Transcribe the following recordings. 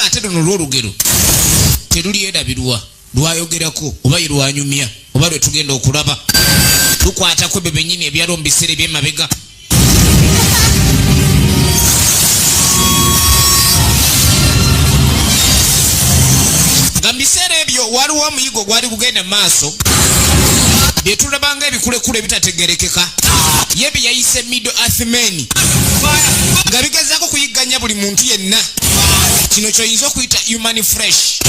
ate luno lw'olugero teruli erabirwa lwayogerako oba lwanyumya oba lwe tugenda okulaba tukwatako bebe nyini ebyalo mu biseera eby'emabega. Nga mu biseera ebyo waliwo omuyigo gwali gugenda mu maaso bye tulabanga ebikulekule ebitategerekeka ye bye yayise Middle Earth Men nga bigezaako kuyigganya buli muntu yenna. Kino kyoyinza okuyita human fresh.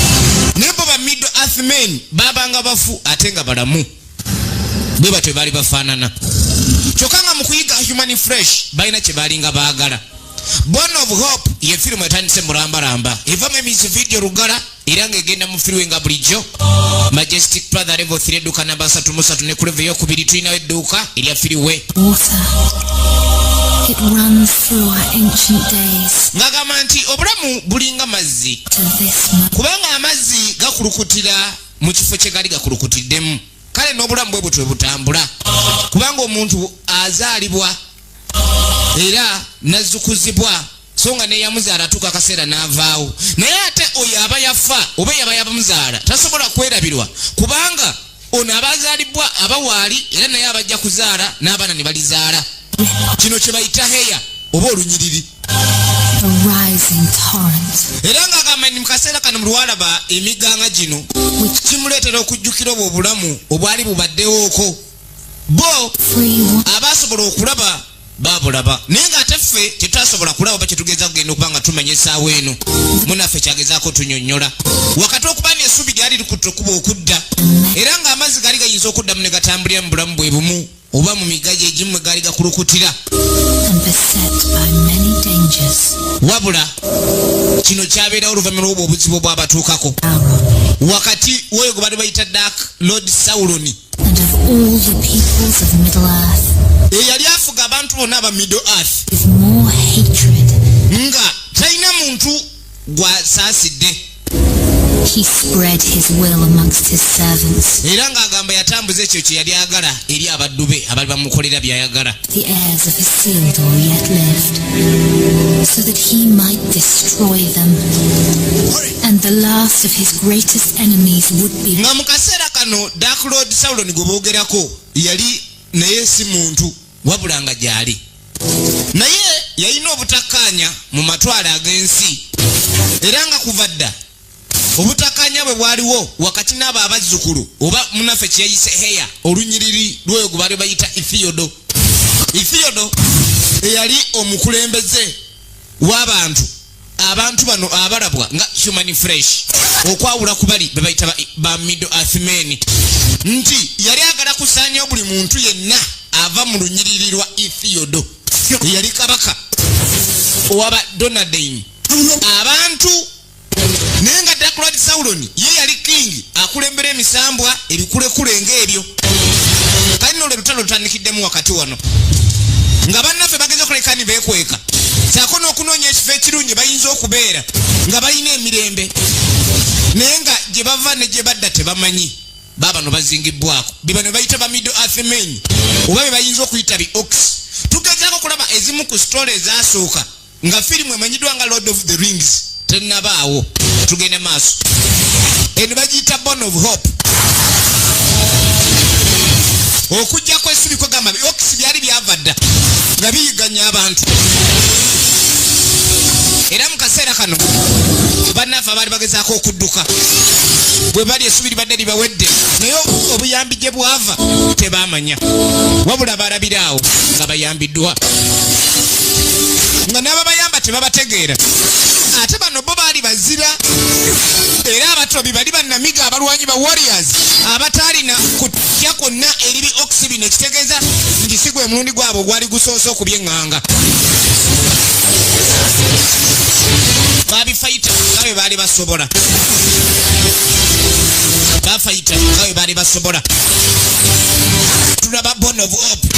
Naye bo ba Middle Earth Men babanga bafu ate nga balamu bwe batwe baali bafaanana. Kyokka nga mu kuyiga human fresh balina kye baalinga baagala. Born of Hope ye firimu etandise mulambalamba evamu emizi video lugala era ng'egenda mu firiwe nga bulijjo. Majestic Plaza level 3 edduuka namba 33 ne ku level ey'okubiri tulinawo edduuka erya firiwe. It runs through our ancient days. Ngagamba nti obulamu bulinga mazzi kubanga amazzi gakulukutira mu kifo kye gali gakulukutiddemu. Kale n'obulamu bwe butwe butambula kubanga omuntu azaalibwa era nazzukuzibwa so nga neyamuzaala atuuka akaseera n'avaawo. Naye ate oyo aba yafa oba yaba yabamuzaala tasobola kwerabirwa kubanga ono aba azaalibwa aba waali era naye abajja kuzaala n'abaana ne balizaala. Kino kye bayita heya oba olunyiriri. Era ng'agamba nti mu kaseera kano mu lwalaba emiganga gino kimuleetera okujjukira obwo obulamu obwali bubaddewooko. Bo abaasobola okulaba babulaba naye ng'ate ffe tetwasobola kulaba oba kyetugeza kugenda okuba nga tumanya essaawa eno munaffe kyagezaako tunyonnyola. Wakati okuba n'essubi lyali likutte okuba okudda era ng'amazzi gaali gayinza okuddamu ne gatambulira mu bulamu bwe bumu oba mu migaji egimu gaali gakulukutira. Wabula kino kyabeerawo oluvannyuma lw'obwo obuzibu obwabatuukako wakati w'oyo gwe bali bayita Dark Lord Sauron eyali afuga abantu bonna aba Middle Earth nga talina muntu gw'asaasidde. He spread his will amongst his servants. Era ng'agamba yatambuza ekyo kye yali agala eri abaddu be abaali bamukolera by'ayagala. The heirs of his sealed door yet lived, so that he might destroy them, and the last of his greatest enemies would be. Nga mu kaseera kano Dark Lord Sauron gwe boogerako yali naye si muntu wabula nga gyali, naye yalina obutakkaanya mu matwale ag'ensi era nga kuva dda obutakkaanya bwe bwaliwo wakati n'abo abazzukulu oba munaffe kye yayise heya olunyiriri lw'oyo gwe baali bayita Ithiodo. Ithiodo eyali omukulembeze w'abantu abantu bano abalabwa nga human fresh okwawula ku bali be bayita ba Middle Earth Men nti yali agala kusaanya buli muntu yenna ava mu lunyiriri lwa Ithiodo eyali kabaka owaba Donadain abantu. Naye nga Dark Lord Sauron ye yali king akulembera emisambwa ebikulekule ng'ebyo. Kale nno lutalo lutandikiddemu wakati wano nga bannaffe bageza okulekani beekweka saako n'okunoonya ekifo ekirungi bayinza okubeera nga balina emirembe naye nga gye bava ne gye badda tebamanyi. Baabano bazingibbwako bibano bayita ba Middle Earth Men oba be bayinza okuyita bi Ox. Tugezaako okulaba ezimu ku sitole ezaasooka nga firimu emanyiddwa nga Lord of the Rings tennabaawo. Tugende maaso eno bagiyita Born of Hope okujjako essubi kwegamba Ox byali byava dda nga biyiganya abantu. Era mu kaseera kano bannaffe abaali bagezaako okudduka bwe bali essubi libadde libawedde naye obuyambi gye bwava tebaamanya wabula balabiraawo nga bayambiddwa nga n'ababayamba tebabategeera. Ate bano bo baali bazira era abatobi bali bannamiga abalwanyi ba warriors abataalina kutya kwonna eribi Ox bino ekitegeeza nti si gwe mulundi gwabo gwali gusoose okubya eŋŋanga. Babifayita nga bwe baali basobola. Bafayita nga bwe baali basobola. Tulaba Born of Hope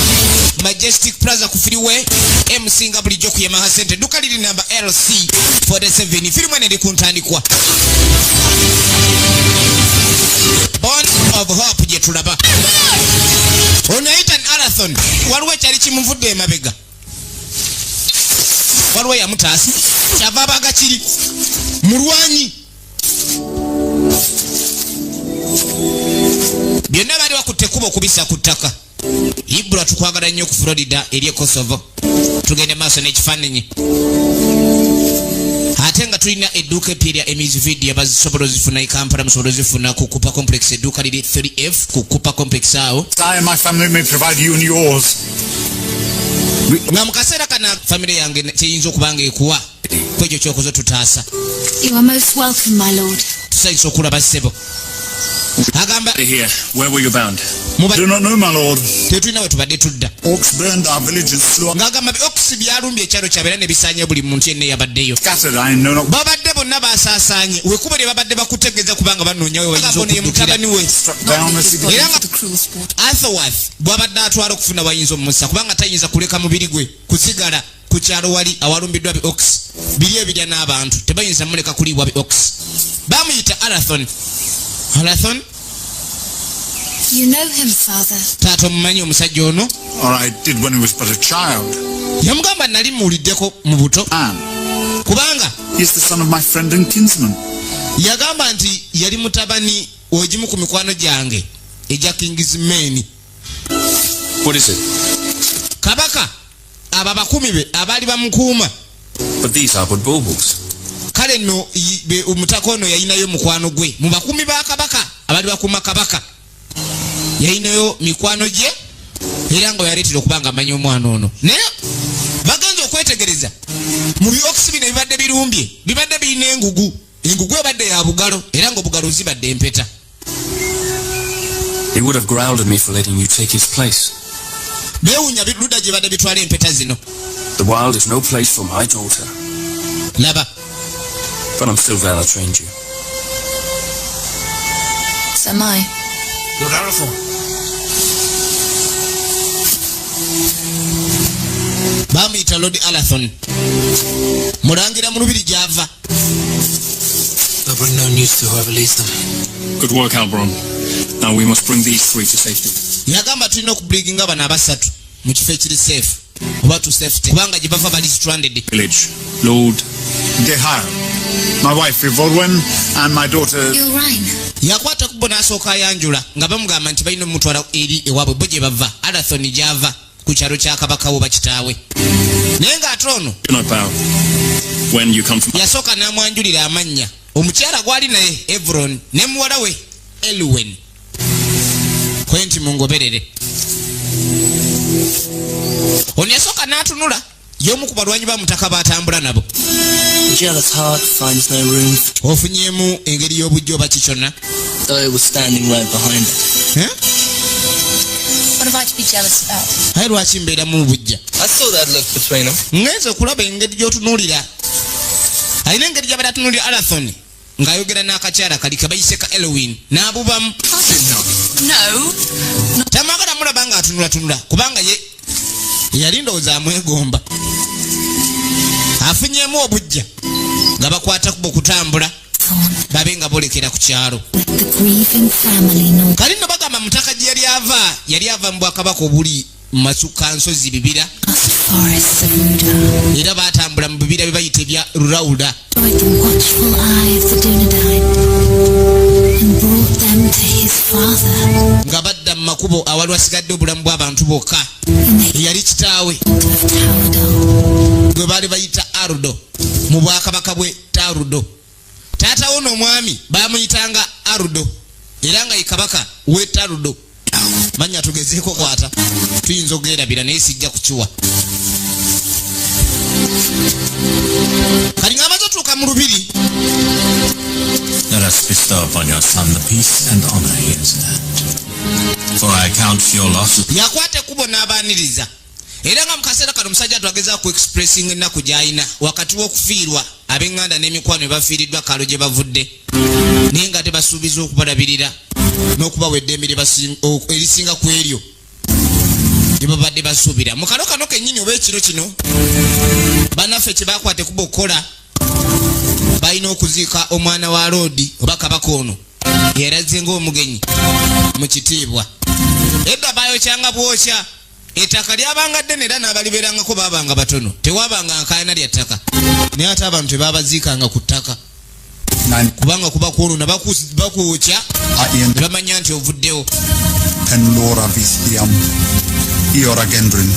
Majestic Plaza ku firiwe MC nga bulijjo ku Yamaha Center duka liri namba LC 47 firimu ene eri ku ntandikwa. Born of Hope gye tulaba ono Ethan Arathon waliwo ekyali kimuvudde emabega waliwo yamutaasa kyava abaga kiri mulwanyi byonna bali bakutte kubo kubisa ku ttaka. Ibra tukwagala nnyo ku Florida eri Kosovo. Tugende maaso n'ekifaananyi. Ate nga tulina edduuka eppya Emizi Video abazisobola ozifuna Kampala musobola ozifuna ku Cooper Complex edduuka liri 3F ku Cooper Complex awo. I and my family may provide you and yours. Nga mu kaseera kana famire yange kiyinza okuba nga ekuwa kwekyo kyokoze tutaasa. You are most welcome, my lord. Tusanyusa okulaba ssebo. Agamba Here, where were you bound? Do not know, my lord. Tetulina we tubadde tudda. Orcs burned our villages slow. Ng'agamba Ox byalumbye ekyalo kyabera ne bisaanya buli muntu yenna eyabaddeyo. Scattered, I know not. Babadde bonna basaasaanye wekuba ne babadde bakutegeeza kubanga banoonya we wayinza okuddukira. Struck down as he Era nga Atherworth bw'abadde atwala okufuna wayinza omusa kubanga tayinza kuleka mubiri gwe kusigala ku kyalo wali awalumbiddwa bi Ox. Biri ebirya n'abantu tebayinza muleka kuliibwa bi Ox. Bamuyita Arathon. Arathon? You know him, father. Taata omumanyi omusajja ono? Or I did when he was but a child. Yamugamba nali muwuliddeko mu buto. Kubanga He's the son of my friend and kinsman. yagamba nti yali mutabani ogimu ku mikwano gyange egya Kingsman. What is it? Kabaka aba bakumi be abaali bamukuuma. But these are but bulbuls. Kale nno omutaka ono yayinayo mukwano gwe mu bakumi ba kabaka abaali bakuuma kabaka. Yayinayo mikwano gye era nga yaleetera okuba nga amanyi omwana ono. Naye bagenza okwetegereza mu Ox bino bibadde birumbye bibadde birina engugu. Engugu ebadde ya bugalo era nga obugalo zibadde empeta. He would have growled at me for letting you take his place. Beewunya ludda gye badde bitwala empeta zino. The wild is no place for my daughter. Laba. But I'm still glad I trained you. So am I. Lord Arathon. Bamuyita Lord Arathon. Mulangira mu lubiri gy'ava. They'll bring no news to whoever leads them. Good work, Albron. Now we must bring these three to safety. Yagamba tulina okubriginga bano abasatu mu kifo ekiri safe oba to safety kubanga gye bava bali stranded. Village. Lord Gehar, my wife Ivorwen, and my daughter. You're right. Yakwata kubo n'asooka ayanjula nga bamugamba nti balina omutwala eri ewaabwe bo gye bava Arathon gy'ava ku kyalo kya kabaka wo bakitaawe. Naye ng'ate ono Do not bow when you come from. yasooka n'amwanjulira amannya omukyala gwali naye Evron ne muwala we Elwen. Kwenti mungoberere. Ono yasooka n'atunula y'omu ku balwanyi ba mutaka baatambula nabo. The jealous heart finds no room, Ofunyemu engeri y'obujjo oba kikyonna. though it was standing right behind it. What have I to be jealous about? Aye lwaki mbeera mu bujja. I saw that look between them. Ngenze okulaba engeri gy'otunuulira. Alina engeri gy'abadde atunuulira Arathon ng'ayogera n'akakyala kali ke bayise ka Elwin n'abubamu. No. Tamwagala mulaba ng'atunulatunula kubanga ye yali ndowooza amwegomba. Afunyemu obujja nga bakwata kubo kutambula babe nga bolekera ku kyalo. Let the grieving family know. Kali nno bagamba mutaka gye yali ava mu bwakabaka obuli mu masukka nsozi bibira Vast forests of Ruda. era baatambula mu bibira bye bayita ebya Rurauda. Joyed the watchful eye of the Dunedain and brought them to his father Nga badda mu makubo awali wasigadde obulamu bw'abantu bokka in the eyali kitaawe hilt of Taudo. gwe baali bayita Arudo mu bwakabaka bwe Tarudo. Taata wo n'omwami baamuyitanga Arudo era nga ye kabaka we Tarudo. Manya tugezeeko kwata tuyinza okugerabira naye sijja kukiwa. Kali ng'amaze otuuka mu lubiri Let us bestow upon your son the peace and honor he has earned. For I account your loss. yakwata ekkubo n'abaaniriza era nga mu kaseera kano omusajja atwagezaako expressing ennaku gy'alina wakati w'okufiirwa ab'eŋŋanda n'emikwano ebafiiriddwa kalo gye bavudde naye nga tebasuubiza okubalabirira n'okubawa eddembe erisinga ku eryo gye babadde basuubira mu kalo kano kennyini oba ekiro kino bannaffe kye baakwata ekuba okukola balina okuziika omwana wa loodi oba kabaka ono yeeraze ng'omugenyi mu kitiibwa. Edda baayokyanga bwokya ettaka lyabanga ddene era n'abalibeerangako baabanga batono tewabanga nkaayana lya ttaka naye ate abantu tebaabaziikanga ku ttaka kubanga kuba kwonona bakuukya bamanya nti ovuddewo. Penlora Visthiam Iora Gendrin.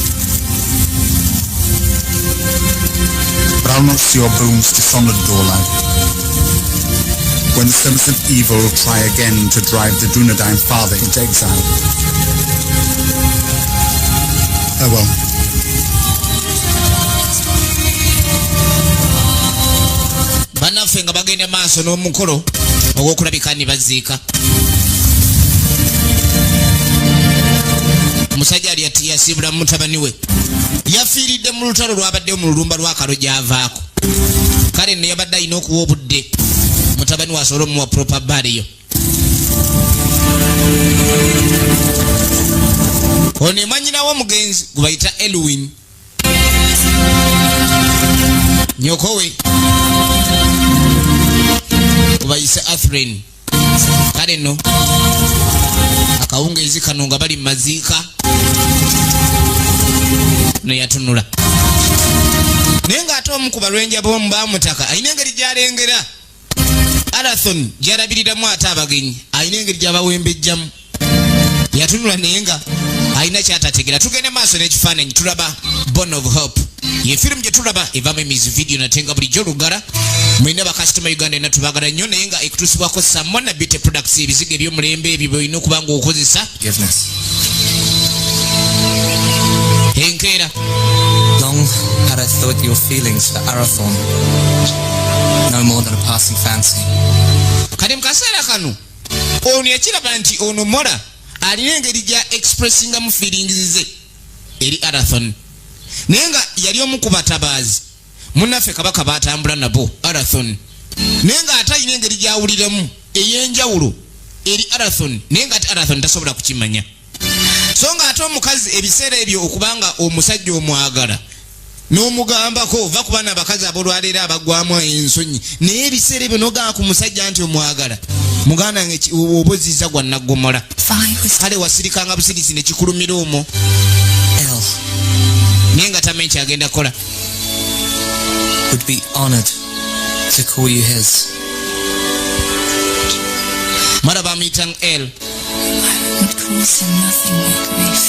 Braunos your bones dishonored Dorlad. When the sons of evil try again to drive the Dunedain father into exile. Oh well. Bannaffe nga bagenda maaso n'omukolo ogw'okulabika ne baziika. Omusajja ali yasiibula mutabani we yafiiridde mu lutalo lwabaddewo mu lulumba lw'akalo gy'avaako. Kale nno yabadde alina okuwa obudde mutabani we asobole omuwa proper burial. Ono emanyinawo omugenzi gwe bayita Elwin. Nyoko we gwe bayise Athrain. Kale nno akawungeezi kano nga bali mu maziika ne yatunula. Naye ng'ate omu ku balwenja b'omu baamutaka alina engeri gy'alengera Arathon gy'alabiriramu ate abagenyi, alina engeri gy'abawembejjamu. Yatunula naye nga alina kyatategera. Tugende maaso n'ekifaananyi tulaba Born of Hope. Ye firimu gye tulaba evaamu emizi video natenga bulijjo Lugala. Mwina bakasitoma Uganda ena tubagala nnyo naye nga ekutuusibwako Samona Beauty Products ebizigo eby'omulembe ebyo byolina okuba ng'okozesa. Enkeera. Long had I thought your feelings for Arathorn no more than a passing fancy. Kati mu kaseera kano ono yakiraba nti ono Mora alina engeri gya expressingamu feelings ze eri Arathorn. Naye nga yali omu ku batabaazi munnaffe Kabaka baatambula nabo Arathorn. Naye nga ate alina engeri gy'awuliramu ey'enjawulo eri Arathorn, naye nga ate Arathorn tasobola kukimanya. So nga ate omukazi ebiseera ebyo okubanga omusajja omwagala n'omugambako ova kuba n'abakazi abolwaleero abagwamu ensonyi, naye ebiseera ebyo n'ogamba ku musajja nti omwagala muganda wange oboziza gwa naggomola. Kale wasirikanga busirisi ne kikulumira omwo naye nga tamanyi kyagenda kukola. Would be honored to call you his. Mara bamuyitanga El. Would cause him nothing but grief.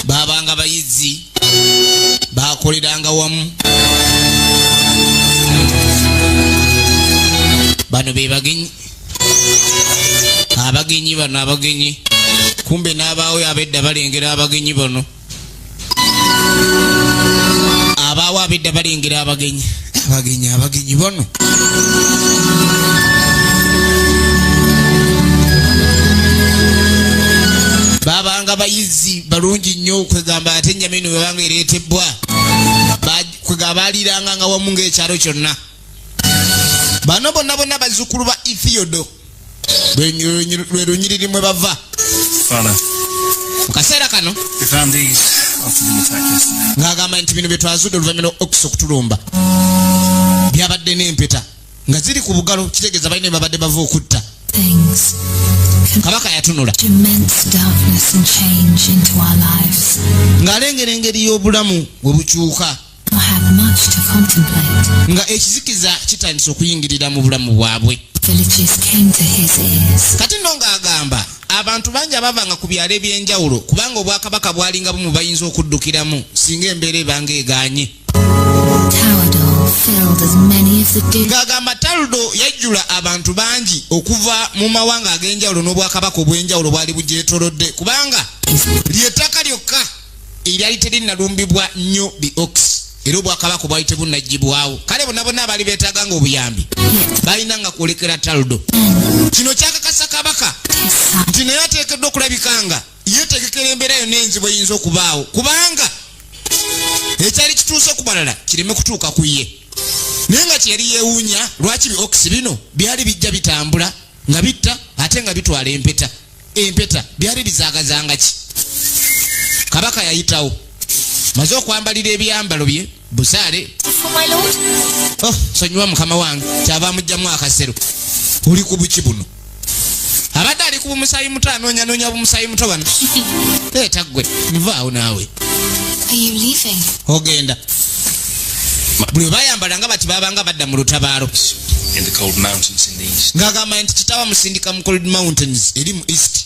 Babanga bayizzi bakoleranga wamu. Bano be bagenyi. Abagenyi bano abagenyi. Kumbe n'abaawe abedda balengera abagenyi bano. Abaawe abedda balengera abagenyi. Abagenyi bano. Babanga bayizzi balungi nnyo okwegamba ate ennyama eno bwebanga ereetebbwa kwegamba aliranga nga wamu ng'ekyalo kyonna. Bano bonna bazzukulu ba Ethiodo lwe lunyiriri mwe bava. Mu kaseera kano ng'agamba nti bino bye twazudde oluvannyuma Ox okutulumba byabadde n'empeta nga ziri ku bugalo, kitegeeza balina babadde bava okutta. Kabaka yatunula ng'alengera engeri y'obulamu bwe bukyuka, nga ekizikiza kitandise okuyingirira mu bulamu bwabwe. Kati nno ng'agamba abantu bangi abavanga ku byalo eby'enjawulo kubanga obwakabaka bwalinga bumu bayinza okuddukiramu singa embeera ebanga egaanye. Ng'agamba Taldo yajjula abantu bangi okuva mu mawanga ag'enjawulo n'obwakabaka obw'enjawulo bwali bugyetolodde kubanga ly'ettaka lyokka eryali terinnalombibwa nnyo bi Ox era obwakabaka bwali tebunnaggyibwawo. Kale bonna abaali beetaaganga obuyambi balina nga kwolekera Taldo. Kino kyakakasa kabaka nti naye ateekeddwa okulabikanga yeetegekera embeera yonna enzibu eyinza okubaawo kubanga ekyali kituuse ku balala kireme kutuuka ku ye. Naye nga kyeyali yeewuunya lwaki bi Ox bino byali bijja bitambula nga bitta ate nga bitwala empeta. Empeta byali bizaagazanga ki? Kabaka yayitawo maze okwambalira ebyambalo bye busaale. Sonyiwa mukama wange kyava amugjamu akasero. Oli ku buki buno abadde ali ku bumusayi muto anoonya bumusayi muto bano. Leeta gwe nvaawo naawe. Are you leaving? Ogenda. Buli bayambala nga bati babanga badda mu lutabaalo. In the cold mountains in the east. Ngagamba nti kitawa musindika mu cold mountains eri mu east.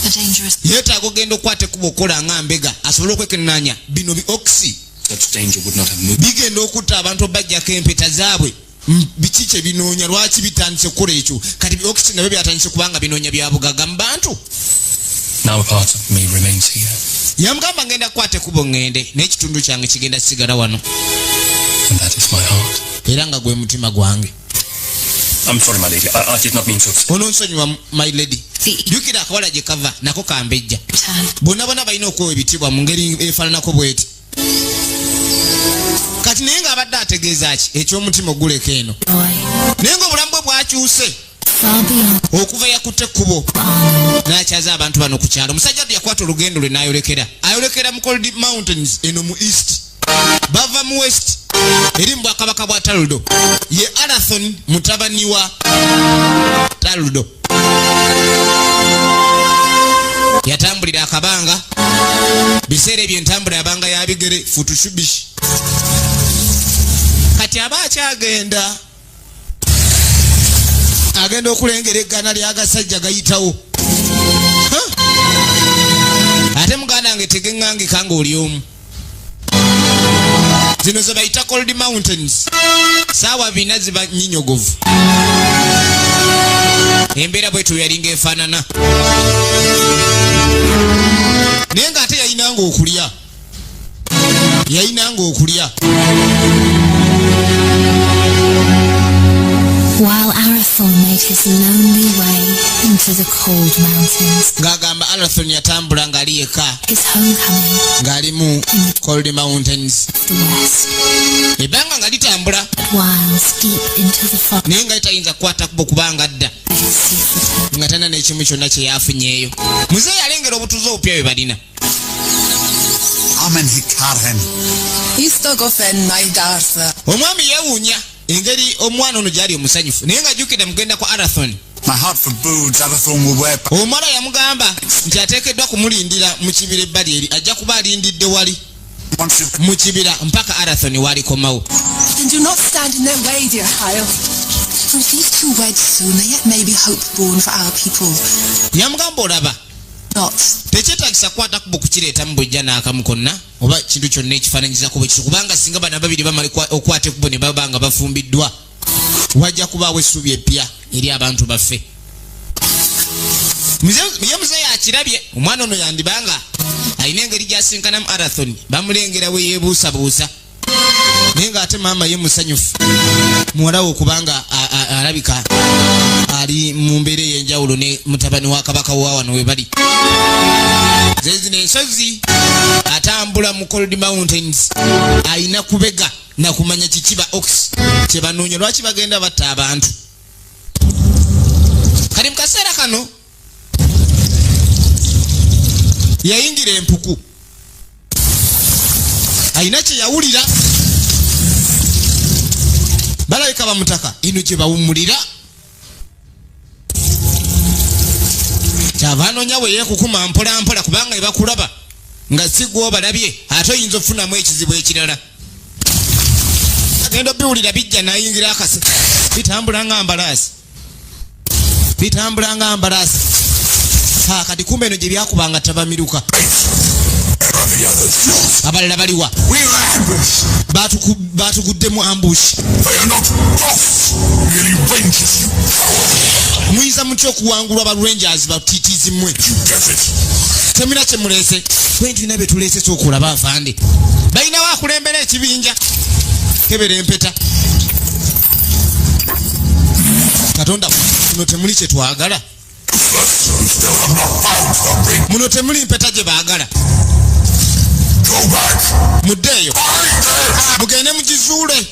A dangerous. Yeetaaga ogenda okwate kuba okola nga mbega asobole okwekennaanya bino bi oxy. Such danger would not have moved. Bigenda okutta abantu obajjako empeta zaabwe. Biki kye binoonya lwaki bitandise okukola ekyo kati bi oxy nabyo byatandise kubanga binoonya bya bugagga mu bantu. Now a part of me remains here. Yamugamba ngenda kwate kubo ngende n'ekitundu kyange kigenda sigala wano. And that is my heart. Era nga gwe mutima gwange. I'm sorry, my lady. I did not mean to. Ononsonyiwa my lady. Jukira akawala gye kava nako kambejja. Bonna balina okuwa ebitibwa mu ngeri efaananako bweti. Kati naye nga abadde ategeeza ki eky'omutima oguleka eno. Naye nga obulamu bwe bwakyuse. Okuva yakutte ekkubo n'akyaza abantu bano ku kyalo. Omusajja yakwata olugendo lwe n'ayolekera mu cold mountains eno mu east. Bava mu west eri mu bwakabaka bwa Taludo. Ye Arathon mutabani wa Taludo. Yatambulira akabanga biseera ebyo entambula yabanga ya bigere futushubishi. Kati aba akyagenda agenda okulengera eggana ly'agasajja gayitawo. Ate muganda wange tegeŋŋangika ng'oli omu. Zino ze bayita cold mountains. Saawa bina ziba nnyinyogovu. Embeera bwetu yalinga efaanana. Naye ng'ate yayinanga okulya. While Arathon made his lonely way into the cold mountains, Ngagamba Arathon yatambula ng'ali yekka his homecoming ng'ali mu cold mountains. the west, Ebbanga nga litambula whiles deep into the fog, naye nga tayinza kukwata kubo kubanga adda I could see for him. nga tana n'ekimu kyonna kye yafunyeeyo. Muzeeyi alengera obutuuze obupya bwe balina. Amen Hikaren. Istogofen Naidartha. Omwami yeewuunya engeri omwana ono gyali omusanyufu naye nga jjukira mugenda kwa Arathon. My heart forebodes Arathon will wear. Omuwala yamugamba nti ateekeddwa kumulindira mu kibira ebbali eri ajja kuba alindidde wali Once you mu kibira mpaka Arathon waalikomawo. And do not stand in their way, dear Hyle. For if these two wed soon, there yet may be hope born for our people. Yamugamba olaba Not. tekyetaagisa kukwata kubo kukireeta mu bujja n'akamu konna oba kintu kyonna ekifaananyiza kubo kiso kubanga singa bana babiri bamala okwata kubo ne baba nga bafumbiddwa wajja kubaawo essuubi eppya eri abantu baffe. Muzeeyi akirabye omwana ono yandibanga alina engeri gy'asinkanamu Arathon bamulengera we yeebuusabuusa naye ng'ate maama ye musanyufu muwala we okubanga alabika ali mu mbeera ey'enjawulo ne mutabani wa kabaka wa wano we bali. Zezino ensozi atambula mu cold mountains ayina kubega na kumanya kikiba ox kye banoonya lwaki bagenda batta abantu. Kati mu kaseera kano yayingira empuku ayina kye yawulira balabika bamutaka ino gye bawummulira kyava anoonya we yeekukuma mpola mpola kubanga ebakulaba nga si gwe obalabye ate oyinza okufunamu ekizibu ekirala. Agenda obiwulira bijja n'ayingira akase bitambula nga mbalaasi. Kati kumbe eno gye byakubanga tabamiruka. Abalala baliwa batuguddemu ambush. Muyinza mutya okuwangulwa ba Rangers batitiizi mmwe? Temina kye muleese bwe tulina bye tuleese okulaba afande balina waakulembera ekibinja kebera empeta. Katonda muno temuli kye twagala, muno temuli mpeta gye baagala. Muddeeyo mugende mugizuule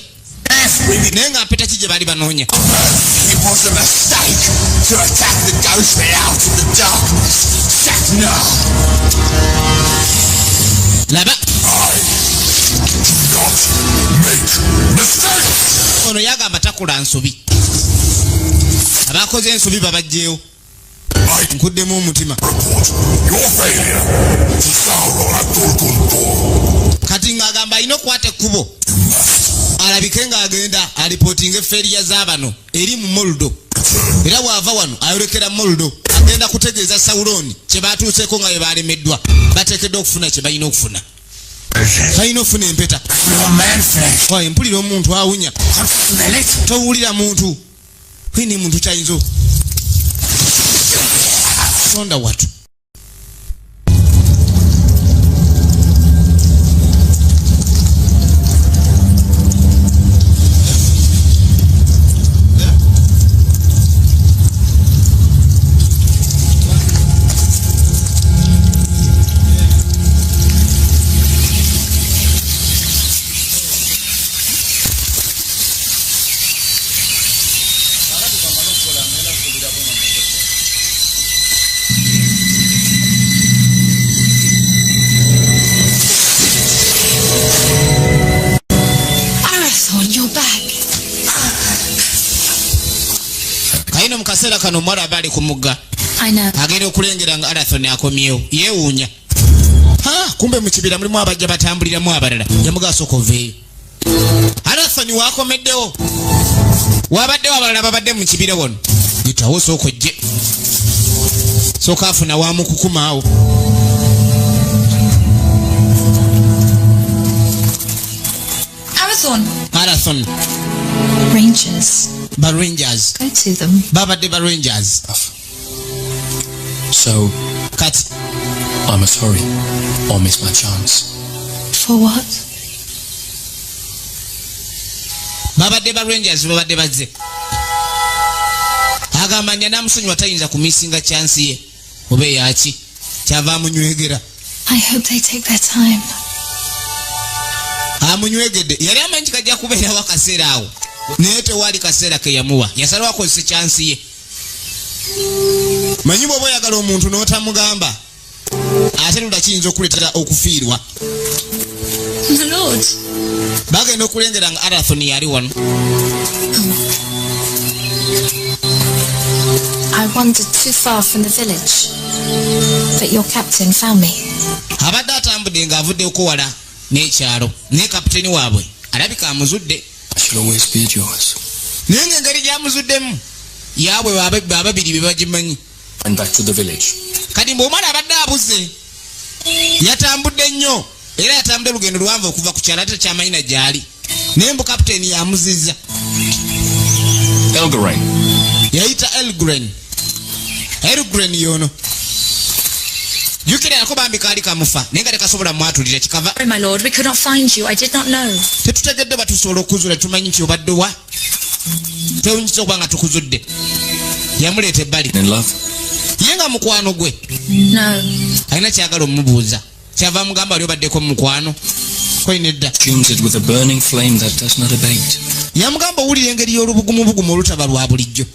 naye nga mpeta ki gye bali banoonya. It was a mistake to attack the ghostmen out in the darkness. Just now. Laba Do not make mistakes. ono yagamba takula nsobi, abakoze ensobi babajjeewo. I nkuddemu omutima. Kati ng'agamba alina okukwata ekkubo alabike ng'agenda alipootinga effeeriya z'abano eri mu Moldo. Era bw'ava wano ayolekera Moldo agenda kutegeeza Sauron kye baatuuseeko nga bwe balemeddwa. Bateekeddwa okufuna kye balina okufuna. Balina okufuna empeta. Mpulira omuntu awunya. Towulira muntu. Kwini muntu kyayinza sonda watu. Kaseera kano mwala abali ku mugga agenda okulengera nga Arathon akomyewo yeewuunya. Kumbe mu kibira mulimu abajja batambuliramu abalala. Yamugaso okoveeyo. Arathon waakomeddewo. Wabaddewo abalala babadde mu kibira wano. Yitawo sooka ojje. Sooka afuna waamukukumaawo. Arathon. Rangers. Rangers. Go to them. Babadde ba Rangers. So, Kati. I must hurry or miss my chance. For what? Babadde ba Rangers babadde bazze. Agamba nnya namusonyiwa tayinza kumisinga chance ye. Obe yaki. Kyava amunywegera. I hope they take their time. Amunywegedde. Yali amanyi kajja kubeerawo akaseera awo. Naye tewali kaseera ke yamuwa. Yasalawo akozese chance ye. Manyi bw'oba oyagala omuntu n'otamugamba ate lula kiyinza okuleetera okufiirwa. My lord. Bagenda okulengera nga Arathon yali wano. I wandered too far from the village, but your captain found me. Abadde atambudde ng'avuddeko wala n'ekyalo. Ne kapiteeni waabwe alabika amuzudde. I shall always be yours. Naye ng'engeri gy'amuzuddemu yaabwe ababiri be bagimanyi. And back to the village. Kati bw'omwana abadde abuze yatambudde nnyo era yatambudde lugendo luwanvu okuva ku kyalo ate kyamanyi na gyali. Naye mbu kapiteeni yamuzizza. Elgarain. Yayita Elgren. Elgren yono. Jukira yako bambi kali kamufa. Nenga tekasobola mwatulira kikava. Sorry, my lord, we could not find you. I did not know. Tetutegedde batusobola okuzula tumanyi nti obadde wa. Tewunyisa okuba nga tukuzudde. Yamuleeta ebbali. In love? Ye nga mukwano gwe. No. Alina kyagala omubuuza. Kyava mugamba ali obaddeko mu mukwano. Koyina edda. Consumes it with a burning flame that does not abate. Yamugamba owulira engeri y'olubugumubugumu olutaba lwa bulijjo.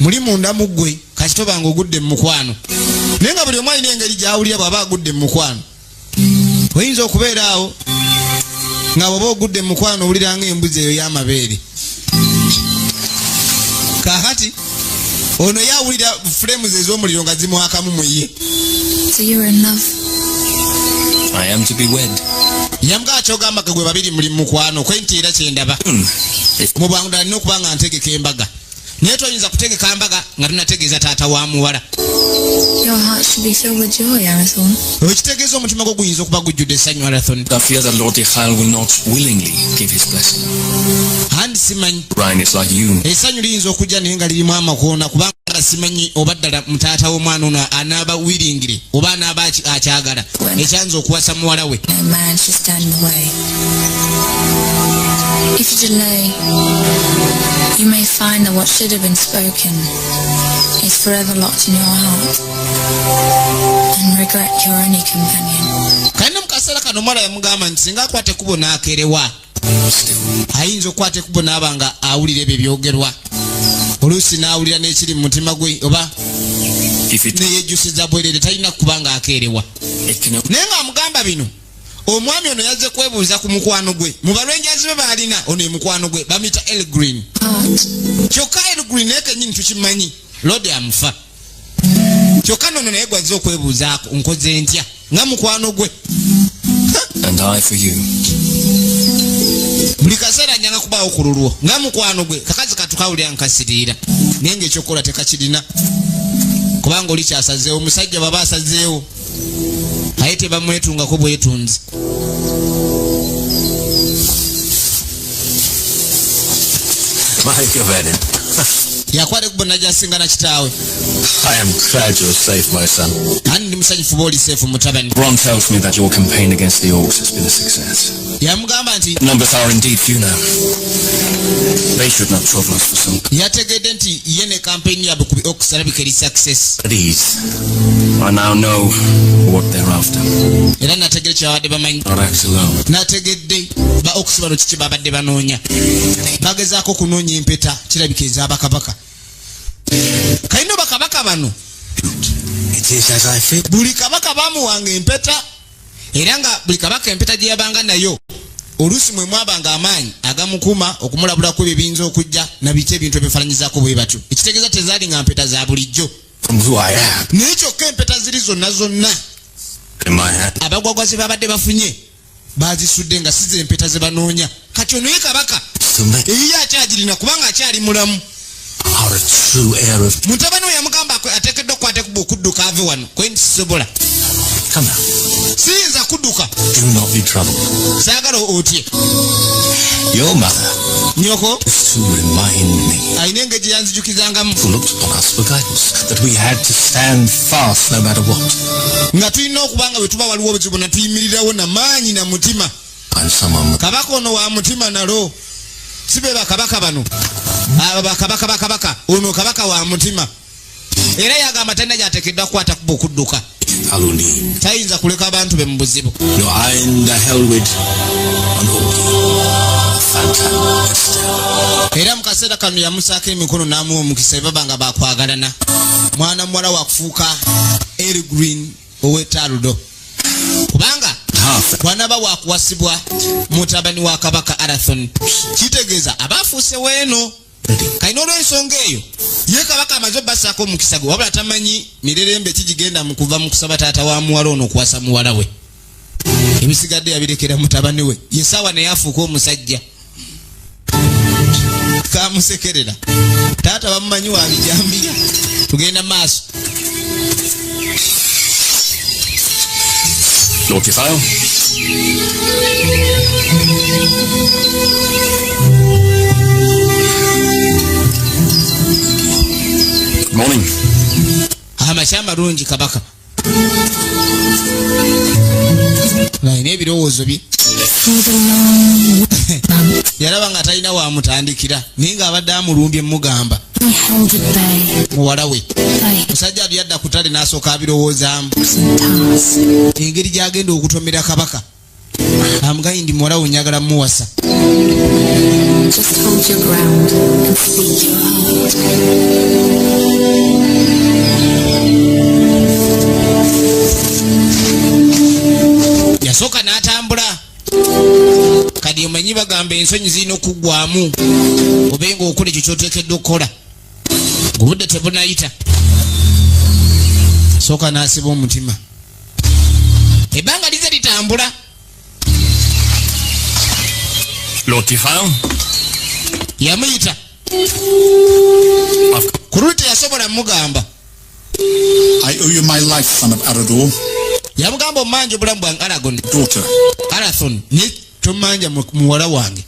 Muli munda mu ggwe kasitoba ng'ogudde mu mukwano. Naye nga buli omu alina engeri gy'awulira bw'aba agudde mu mukwano. Oyinza okubeera awo nga bw'oba ogudde mu mukwano owulira ng'embuzi eyo y'amabeere. Kaakati ono yawulira flames ez'omuliro nga zimwakamu mu ye. So you're in love? I am to be wed. Yamugamba ky'ogamba gwe babiri muli mu mukwano kwe nti era kyendaba. Mu bwangu ddala nina okuba nga ntegeka embaga. Naye toyinza kutegeka mbaga nga tunategeeza taata wa muwala. Your heart should be filled with joy, Arathon. Okitegeeza omutima gwo guyinza okuba gujjudde essanyu Arathon. I fear that Lord Ichal will not willingly give his blessing. Andi simanyi. Ryan is like you. Essanyu liyinza okujja naye nga lirimu amakoona kubanga simanyi oba ddala mutaata w'omwana ono anaaba wiringire oba anaaba akyagala ekyanza okuwasa muwala we. No man should stand in the way. If you delay, you may find that what should have been spoken is forever locked in your heart and regret your only companion. Kalina mu kaseera kano omwala yamugamba nti singa akwata ekkubo n'akerewa ayinza okukwata ekkubo n'aba nga awulira ebyo byogerwa. Oluusi n'awulira n'ekiri mu mutima gwe oba neyejjusiza bwerere talina kuba nga akeerewa. Naye ng'amugamba bino omwami ono yazze kwebuuza ku mukwano gwe mu balwenjazi be baalina ono mukwano gwe bamita Elgrin. Kyokka Elgrin naye kennyini tukimanyi Lodi amufa. kyokka nono naye gwazze okwebuuzaako nkoze ntya nga mukwano gwe. And I for you. Buli kaseera njanga kubaawo ku lulwo nga mukwano gwe. Kakazi katukawulira nkasiriira naye ng'ekyokukola tekakirina kubanga oli kyasazeewo. Omusajja baba asazeewo aye tebamwetungako bwetunzi. yakwale kubona jasingana kitaawe. I am glad you're safe, my son. Ani ndi musanyufu bw'oli seefu mutabani. Ron tells me that your campaign against the Orcs has been a success. Yamugamba nti Numbers are indeed few now. They should not trouble us for some. yategedde nti ye ne kampeyini yabwe ku Orcs alabika eri success. At ease. I now know what they're after. Era nategedde kyabadde bamanyi. Not act alone. Nategedde ba Orcs bano kiki babadde banoonya. Bagezaako kunoonya empeta kirabika ez'abakabaka. Kayino bakabaka bano It is as I feared. buli kabaka bamuwanga empeta era nga buli kabaka empeta gye yabanga nayo oluusi mwe mwabanga amaanyi agamukuma okumulabulako ebibinza okujja na biki ebintu ebifaananyizaako bwe batyo. Ekitegeeza tezaali nga mpeta za bulijjo From who I am. naye kyokka empeta ziri zonna In my hand. abagwagwa ze babadde bafunye bazisudde nga si ze mpeta ze banoonya. Kati ono ye kabaka To make eyiye akyagirina kubanga akyali mulamu. are a true heir of. Mutabani we yamugamba ateekeddwa okukwata okudduka ave wano kwe nsisobola. Come now. Siyinza kudduka. Do not be troubled. Saagala otye. Your mother Nyoko is to remind me. alina engeri yanzijukizangamu Who looked upon us for guidance, that we had to stand fast no matter what. nga tulina okubanga bwe tuba waliwo obuzibu na tuyimirirawo na maanyi na mutima. And someone Kabaka ono wa mutima nalo si be bakabaka bano. Abo bakabaka ono kabaka wa mutima. Era yagamba talina gy'ateekeddwa kukwata kuba okudduka. Aluni. Tayinza kuleka abantu be mu buzibu. No, I'm the Hellwid. And all Fanta Estelle. Era mu kaseera kano yamusaako emikono n'amuwa omukisa babanga bakwagalana. Mwana muwala wakufuuka Earl Green ow'Etaludo. Kubanga bwanaba wakuwasibwa mutabani wa kabaka Arathon. Kitegeeza abaafuuse weeno. Kayina olw'ensonga eyo ye kabaka amaze obbasaako omukisa gwe wabula tamanyi mirerembe kigigenda mu kuva mu kusaba taata wa muwala ono okuwasa muwala we. Ebisigadde yabirekera mutabani we. Ye saawa naye afuuka omusajja. Kamusekerera. Taata bamumanyi wabijambiya. Tugenda maaso. Lord Kithael. Good morning. Amakya marungi kabaka. Naine ebirowoozo bye. Yalaba nga talina wamutandikira naye ng'abadde amulumbye mugamba I held at bay muwala we. by Musajja ali yadda ku ttale n'asooka abirowoozaamu some tasks. engeri gy'agenda okutomera kabaka. Amugayi ndi muwala we njagala muwasa. Just hold your ground and speak your heart. Yasooka n'atambula. Kadi omanyi bagamba ensonyi zirina okuggwamu obenga okola ekyo ky'oteekeddwa okukola ng'obudde tebunayita. Sooka n'asiba omutima. Ebbanga lize litambula. Lord Kithael. Yamuyita ku luli teyasobola mugamba. I owe you my life, son of Arador, Yamugamba omanja obulamu bwange Aragon daughter. Arathon ne tomanja muwala wange.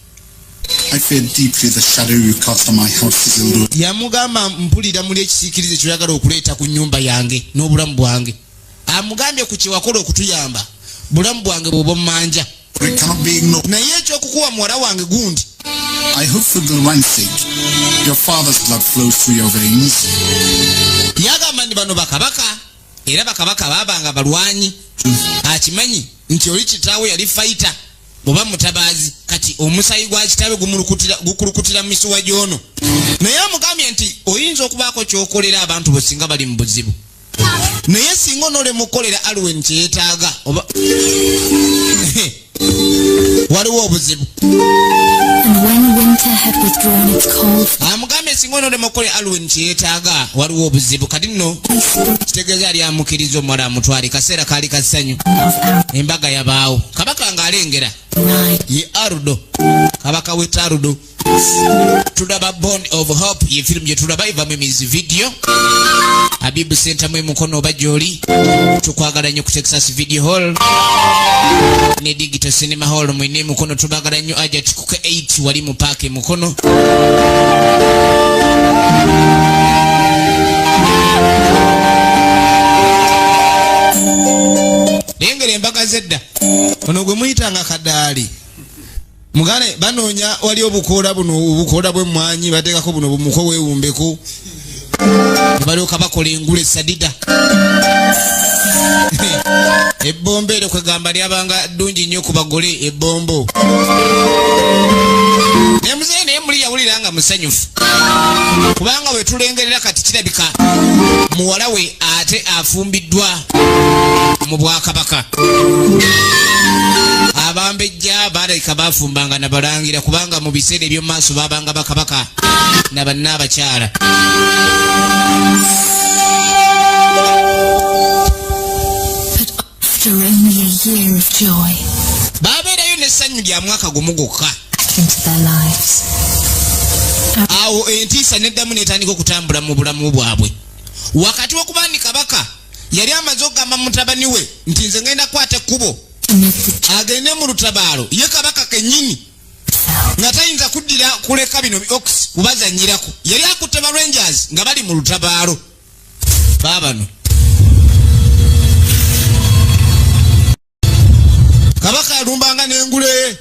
I fear deeply the shadow you cast on my house, Isildur. Yamugamba mpulira muli ekisiikirize kyoyagala okuleeta ku nnyumba yange n'obulamu bwange. Amugambye ku kyewakola okutuyamba bulamu bwange bw'oba omumanja. For it cannot be ignored. Naye ekyokukuwa muwala wange gundi I hope for Gilwain's sake, your father's blood flows through your veins. yagamba ndi bano bakabaka era bakabaka baabanga balwanyi. Akimanyi nti oli kitaawe yali fayita oba mutabaazi kati omusayi gwa kitaawe gukulukutira mu misuwa gy'ono. Naye amugambye nti oyinza okubaako ky'okolera abantu bo singa bali mu buzibu. Naye singa onoolema okukolera Alwen kye yeetaaga oba waliwo obuzibu. And when winter had withdrawn its cold, amugambe singono de mokole Alwyn chiyetaaga waliwo obuzibu kati nno kitegeeza ali amukiriza omuwala amutwale kaseera kaali kasanyu embaga yabaawo kabaka ng'alengera ye Arudo kabaka we Tarudo tulaba Bone of Hope ye firimu gye tulaba iva mu music video Habibu Center mwe mukono oba gy'oli tukwagala nnyo ku Texas Video Hall ne Digital Cinema Hall mwine mukono tubagala nnyo aja tikuke 8 wali mu paake mukono lengera embaga zedda ono gwe muyitanga kadaali mugane banoonya wali obukoola bwe mmwanyi bateekako buno bumuko weewumbeko balyoka bakola engule sadida ebbombo eryo kwegamba lyabanga ddungi nnyo ku bagole ebbombo naye muzeeyi naye muli yawulira nga musanyufu kubanga we tulengerera kati kirabika muwala we ate afumbiddwa mu Bwakabaka abambejja balabika bafumbanga nabalangira kubanga mu biseera eby'omu maaso babanga bakabaka na bannaabakyala after only a year of joy, babeerayo n'essanyu lya mwaka gumu gwokka into their lives. awo entiisa neddamu netandika okutambula mu bulamu bwabwe wakati w'okuba kabaka yali amaze okugamba mutabani we nti nze ngenda kukwata ekkubo agende mu lutabaalo ye kabaka kennyini nga tayinza kuddira kuleka bino ox kubazanyirako yali akutte ba Rangers nga bali mu lutabaalo baabano kabaka alumbanga n'engule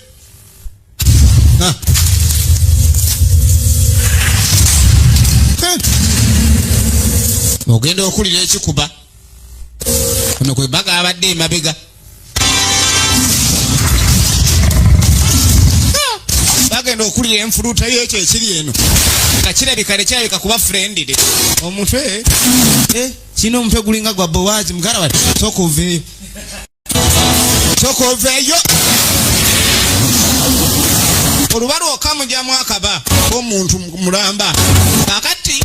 ogenda okulira ekikuba ono kwe baga abadde emabega bagenda okulira enfuluuta y'ekyo ekiri eno nga kirabika nekyalabika kuba friendly omutwe kino omutwe gulinga gwa Bowazi mugala wati tokoveeyo oluba lwokamugyamu akaba omuntu mulamba kakati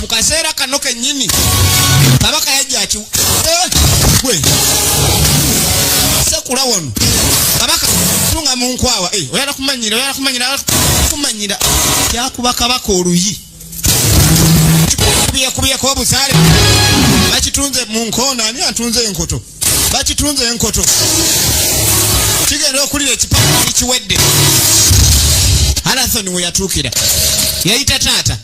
mu kaseera kano kennyini kabaka yajja ati gwe sekula wono kabaka tunga mu nkwawa oyala kumanyira kyakuba kabaka oluyi kubiyeko obusaale bakitunze mu nkoona ani atunze enkoto bakitunze enkoto kigenda okulira ekipapula kiwedde Arathon we yatuukira yayita taata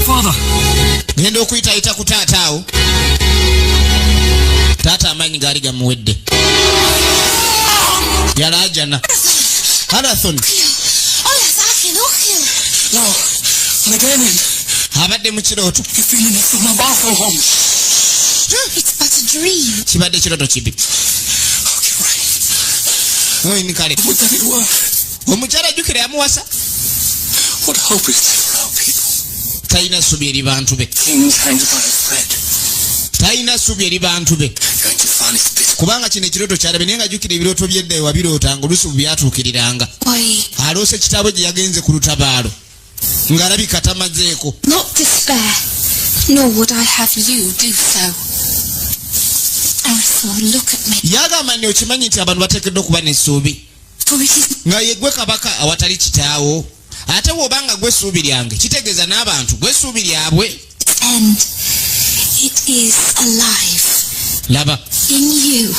Father genda okuyitayita ku taata awo taata amaanyi gaali gamuwedde yalaajana Arathon abadde mu kirooto kibadde kirooto kibi oyini kale omukyala ajjukira yamuwasa talina ssubi eri bantu be kubanga kino ekirooto kyalabe naye nga ajjukira ebirooto byedda ewabirootanga oluusi byatuukiriranga aloose kitaawe gye yagenze ku lutabaalo ng'alabika tamazeeko Not despair, nor would I have you do so. Arathon, look at me. yagamba nti okimanyi nti abantu bateekeddwa okuba n'essuubi For it is nga ye gwe kabaka awatali kitaawo ate bw'obanga gwe essuubi lyange kitegeeza n'abantu gwe essuubi lyabwe and it is alive laba in you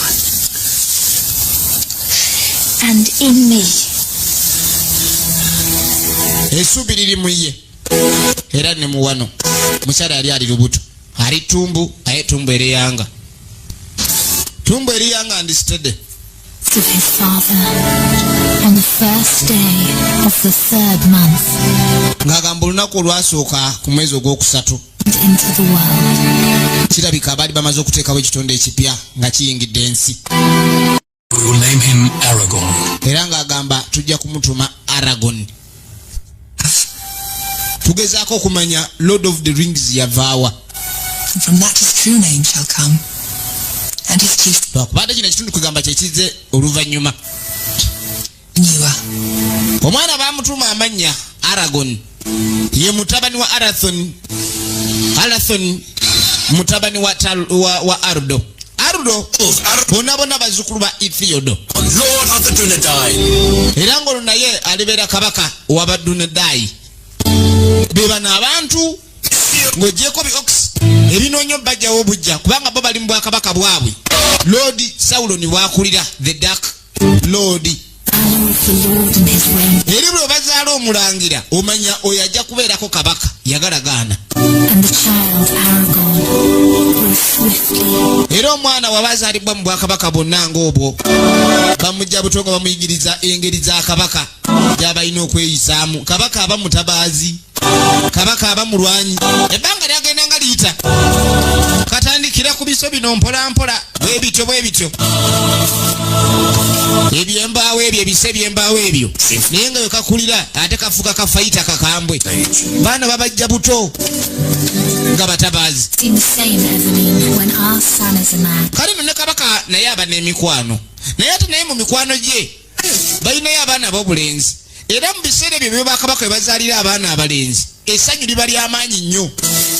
and in me. essuubi liri mu ye era ne mu wano mukyala yali ali lubuto ali ttumbu aye ttumbu eriyanga understood Of his father on the first day of the third month ng'agamba olunaku olwasooka ku mwezi ogwokusatu into the world. kirabika abaali bamaze okuteekawo ekitonde ekipya nga kiyingidde ensi We will name him Aragorn. era ng'agamba tujja kumutuma Aragorn tugezaako okumanya Lord of the Rings yavaawa And from that his true name shall come. and his chief lwakubadde kino ekitundu kugamba kyekize oluvannyuma. knew her. Omwana bamutuma amannya Aragon, ye mutabani wa Arathon mutabani wa Ardo. Bonna bazzukulu ba Ithiodo. Lord of the Dunedain. Era ng'olwo naye alibeera kabaka w'Abadunedaayi. Be bano abantu ng'oggyeko biox ebinoonyo bajjawo obujja kubanga bo bali mu bwakabaka bwabwe. Lord Saulo bwakulira the Dark Lord. Eri bwe bazaala omulangira omanya oyo ajja kubeerako kabaka yagalagaana. Era omwana wabazaalibwa mu bwakabaka bonna ng'obwo bamujja buto nga bamuyigiriza engeri za kabaka gy'abalina okweyisaamu. Kabaka aba mutabaazi, kabaka aba mulwanyi. Ebbanga lyagenda nga liyita katandikira ku biso bino mpola mpola bwe bityo ebyembaawo ebyo ebise byembaawo ebyo naye nga wekakulira ate kafuka kafayita kakambwe. Baana babajja buto nga batabaazi. Kale ne kabaka naye aba n'emikwano, naye ate naye mu mikwano gye balinayo abaana ab'obulenzi. Era mu biseera ebyo bye bakabaka bwe bazaalira abaana abalenzi essanyu liba ly'amaanyi nnyo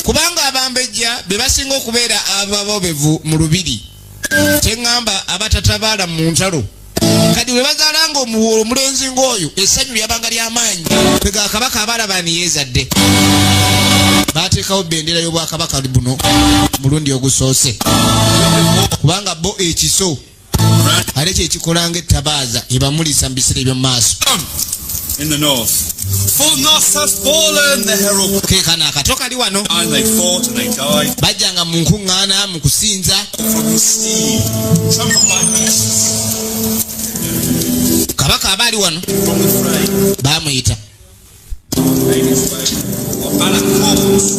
kubanga abambejja be basinga okubeera ababobevu mu lubiri. Teŋŋamba abatatabaala mu ntalo kati bwe bazaalanga omulenzi ng'oyo essanyu lyabanga ly'amaanyi. Pega kabaka abalaba niyeezadde baateekawo bendera y'obwakabaka buno mulundi ogusoose kubanga bo ekiso ate kyekikolanga ettabaaza ebamulisa mu biseera eby'omu maaso. In the north. Full north has fallen, the herald. Kekana akato kali wano. And they fought and they died. Bajjanga mu nkuŋŋaana mu kusinza. From his steed, trampled by beasts. Kabaka abaali wano. From the fray. Bamuyita. Made his way. What Balak calls.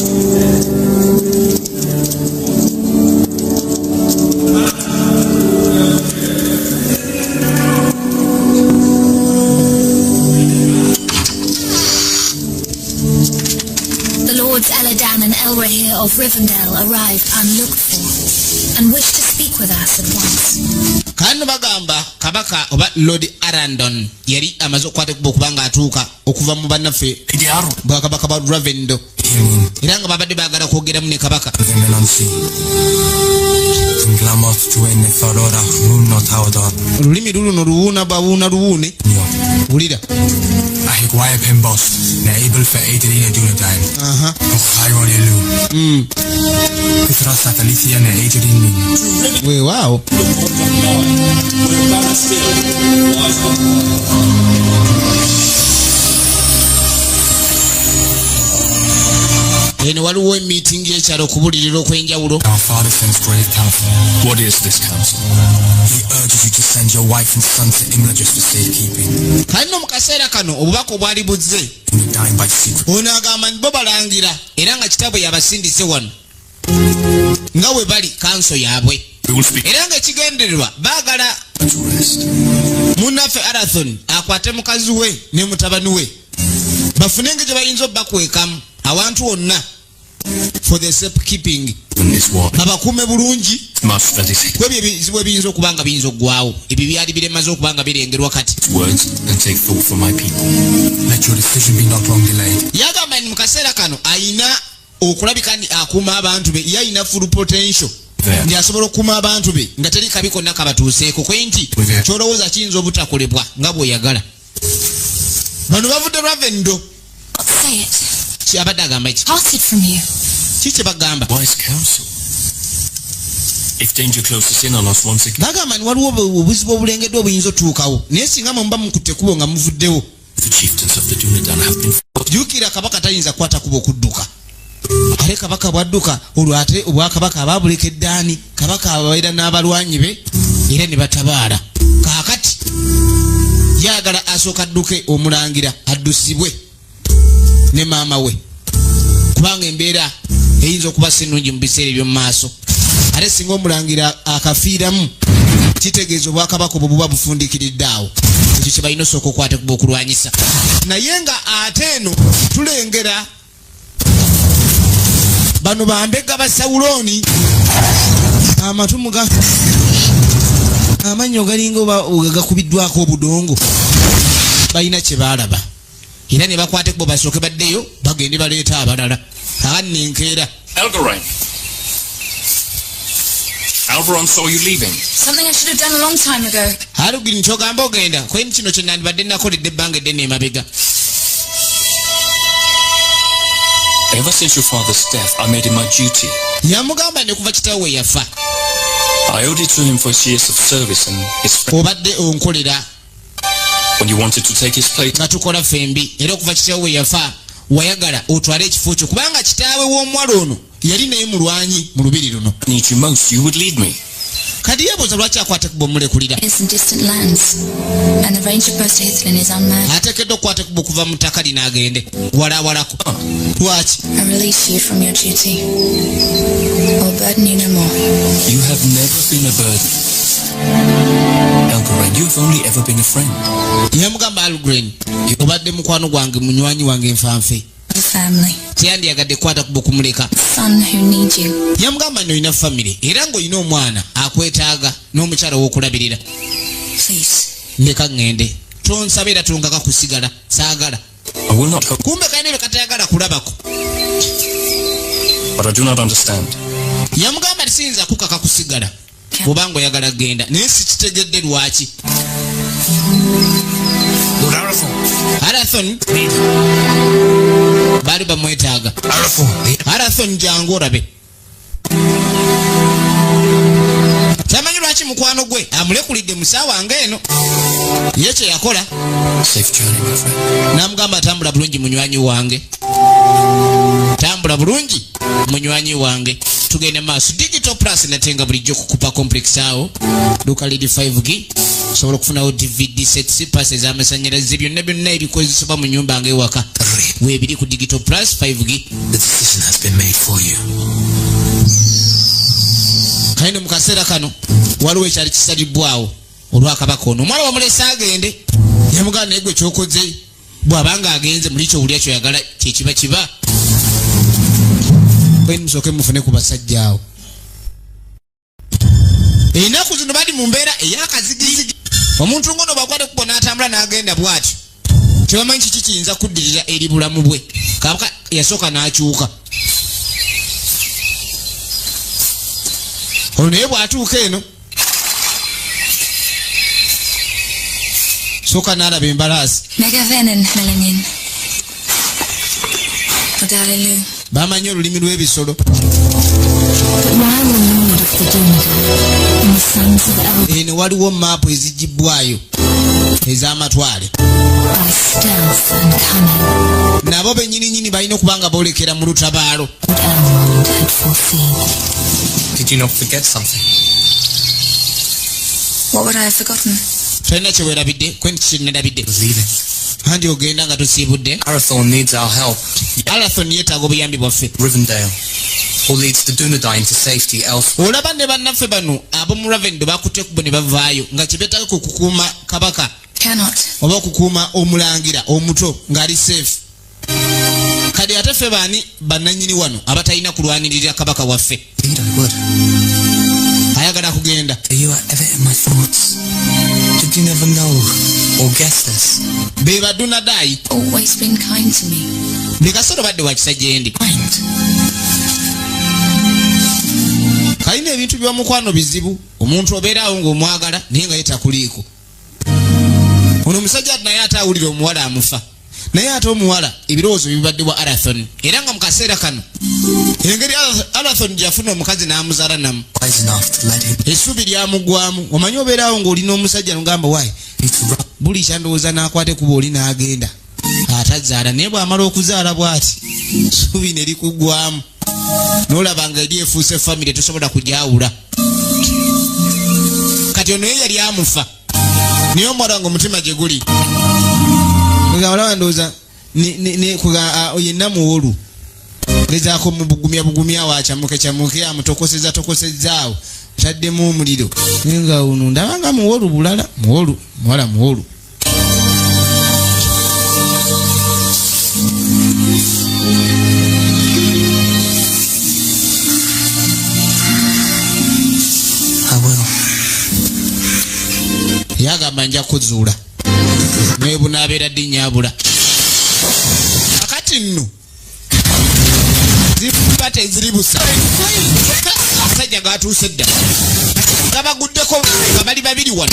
Lords Eladan and Elrahir of Rivendell arrived unlooked for and wished to speak with us at once. Kano bagamba kabaka oba Lord Arandon yali amaze okukwata ekkubo okubanga atuuka okuva mu bannaffe bwakabaka ba Ravendo era nga babadde baagala kwogeramu ne kabaka. Olulimi luluno luwuuna bawuuna luwuune. Wulira. Ahigwaya Pembos, Naibel for Adrian Dunedain. Petra Satalicia and Adrian. We wow. Eno waliwo meeting y'ekyalo okubulirira okwenjawulo. Our father sends grave counsel. What is this council? He urges you to send your wife and son to Imla just for safekeeping. Kali no mu kaseera kano obubaka obwali buzze Dunedain by secret. ono agamba bo balangira era nga kitaabwe yabasindise wano nga we bali kanso yaabwe era nga ekigendererwa baagala munnaffe Arathon akwate mukazi we ne mutabani we bafune engeri gye bayinza obbakwekamu awantu wonna for the safekeeping abakuume bulungi kwebyo ebizibu ebiyinza okuba nga biyinza okuggwawo ebyo byali biremaze okuba nga birengerwa kati. Yagamba ni mu kaseera kano ayina okulabika nti akuuma abantu be ye ayina full potential ndi asobola okukuuma abantu be nga teri kabi konna kabatuuseeko kwe nti kyolowooza kiyinza obutakolebwa nga bw'oyagala. Bano bavudde Ravendo. Kyabadde agamba ki? Kiki bagamba? Bagamba ni waliwo obuzibu obulengeddwa obuyinza otuukawo naye singa muba mukutte kubo nga muvuddewo. Jjukira kabaka tayinza kukwata kubo okudduka. Ate kabaka bwadduka olwo ate obwakabaka abaabulekeddaani kabaka ababeera n'abalwanyi be era ne batabaala. Kaakati yagala asooka adduke omulangira addusibwe ne maama we kubanga embeera eyinza okuba sennungi mu biseera eby'omu maaso. Ate singa omulangira akafiiramu kitegeeza obwakabaka obwo buba bufundikiridde awo ekyo kye balina osooka okwate kuba okulwanyisa. Naye nga ate eno tulengera bano bambega ba Sawuloni amatu muga amanyo galinga oba gakubiddwako obudongo balina kye baalaba era ne bakwate kubo basooke baddeyo bagende baleeta abalala aganninkeera. Alvaron saw you leaving. Something I should have done a long time ago. Alugin kyogamba ogenda kweni kino kye nandibadde nakoledde ebbanga eddene emabega. Ever since your father's death, I made it my duty. Yamugamba ne kuva kitaawe we yafa. I owed it to him for his years of service and his friend. Obadde onkolera When you wanted to take his place, nga tukola fembi era okuva kitaawe we yafa wayagala otwale ekifo kyo kubanga kitaawe w'omuwala ono yali naye mulwanyi mu lubiri luno. I need you most, you would lead me. Kadi yeebuuza lwaki akwate kubo mulekulira. In some distant lands, and the ranger post to Hithlin is unmanned. Ateekeddwa okukwata kubo kuva mu ttaka lino agende walawalako. Lwaki? I release you from your duty. I'll burden you no more. You have never been a burden. Algren, you have only ever been a friend. Yamugamba Algren, obadde mukwano gwange munywanyi wange nfanfe. A family. Teyandiyagadde kukwata kubo kumuleka. Son who needs you. Yamugamba nno olina famire era ng'olina omwana akwetaaga n'omukyala w'okulabirira. Please. Leka ngende. Tonsaba era tongaka kusigala. Saagala. I will not help, Kumbe kayina bye katayagala kulabako. but I do not understand. Yamugamba tisiyinza kukaka kusigala. Bw'obanga oyagala genda. Naye sikitegedde lwaki. Lord Arathorn. Arathorn baali bamwetaaga. Arathorn jangu olabe. Tamanyi lwaki mukwano gwe amulekulidde musawa wange eno. Ye kye yakola. Safe journey, my friend. N'amugamba tambula bulungi munywanyi wange. Tambula bulungi munywanyi wange. Tugende maaso. Digital Plus natenga bulijjo kukupa complex awo. Duka lidi 5G. Sobola okufunawo DVD sets, passes z'amasanyalaze byonna ebikozesebwa mu nyumba ng'ewaka. Weebiri ku Digital Plus 5G. The decision has been made for you. Kayino mu kaseera kano waliwo ekyali kisalibwawo olw'akabaka ono. Omwala wamulese agende. Yamugamba naye gwe kyokoze bw'abanga agenze muli kyowulya kyoyagala kyekiba kiba. Kweni musooke mufune ku basajja awo. Ennaku zino bali mu mbeera ey'akazigizigi. Omuntu ngono bakwate kubo n'atambula n'agenda bw'atyo. Tebamanyi kiki kiyinza kuddirira eri bulamu bwe. Kabaka yasooka n'akyuka. Ono naye bw'atuuka eno sooka n'alaba embalaasi. Megavenen, Melanin. Odalelu. Bamanyi olulimi lw'ebisolo. But why will Lord of the Dunedain and the sons of El Eno waliwo maapu ezigibwayo ez'amatwale. by stealth and cunning Nabo bennyini balina okuba nga boolekera mu lutabaalo. what Elrond had foreseen? Did you not forget something? What would I have forgotten? Talina kye weerabidde kweni kiki nerabidde. Leaving. Andi ogenda nga tosiibudde. Arathorn needs our help. Arathorn yeetaaga obuyambi bwaffe. Rivendell, who leads the Dunedain to safety elsewhere. Olaba ne bannaffe bano ab'omu Ravendo bakutte kubo ne bavaayo nga kye beetaaga ku kukuuma kabaka Cannot. oba okukuuma omulangira omuto ng'ali safe. Kadi ate ffe baani bannannyini wano abatalina kulwanirira kabaka waffe. Indeed, I would. Ayagala kugenda. You are ever in my thoughts. Did you never know or guess this? Be Badunadai. Always been kind to me. Buli kasolo badde wakisa gyendi. Mind. Kalina ebintu by'omukwano bizibu. Omuntu obeeraawo ng'omwagala naye nga yetakuliiko. Ono omusajja naye ate awulira omuwala amufa. Naye ate omuwala ebirowoozo bibadde bwa Arathorn. Era nga mu kaseera kano engeri Arathorn gy'afuna omukazi n'amuzaala namu. Wise enough to let him Essuubi lyamugwamu. Omanyi obeeraawo ng'olina omusajja n'ogamba waayi. be to run. Buli kyandowooza n'akwate kuba oli n'agenda. Atazaala naye bw'amala okuzaala bw'ati. Essuubi ne likugwamu. N'olaba nga eri efuuse famire tosobola kugyawula. Kati ono ye yali amufa. Niyo omuwala nga omutima gye guli. Olaba ndowooza yenna muwolu. Gezaako mubugumya wakyamuke amutokosezaawo. Taddemu omuliro. Naye nga ono ndaba nga muwolu bulala. Muwala muwolu. I will. yagamba nja kuzuula nebunabeera ddi nyabula akati nno ziba teziri busa asajja gatuuse dda gabaguddeko nga bali babiri wano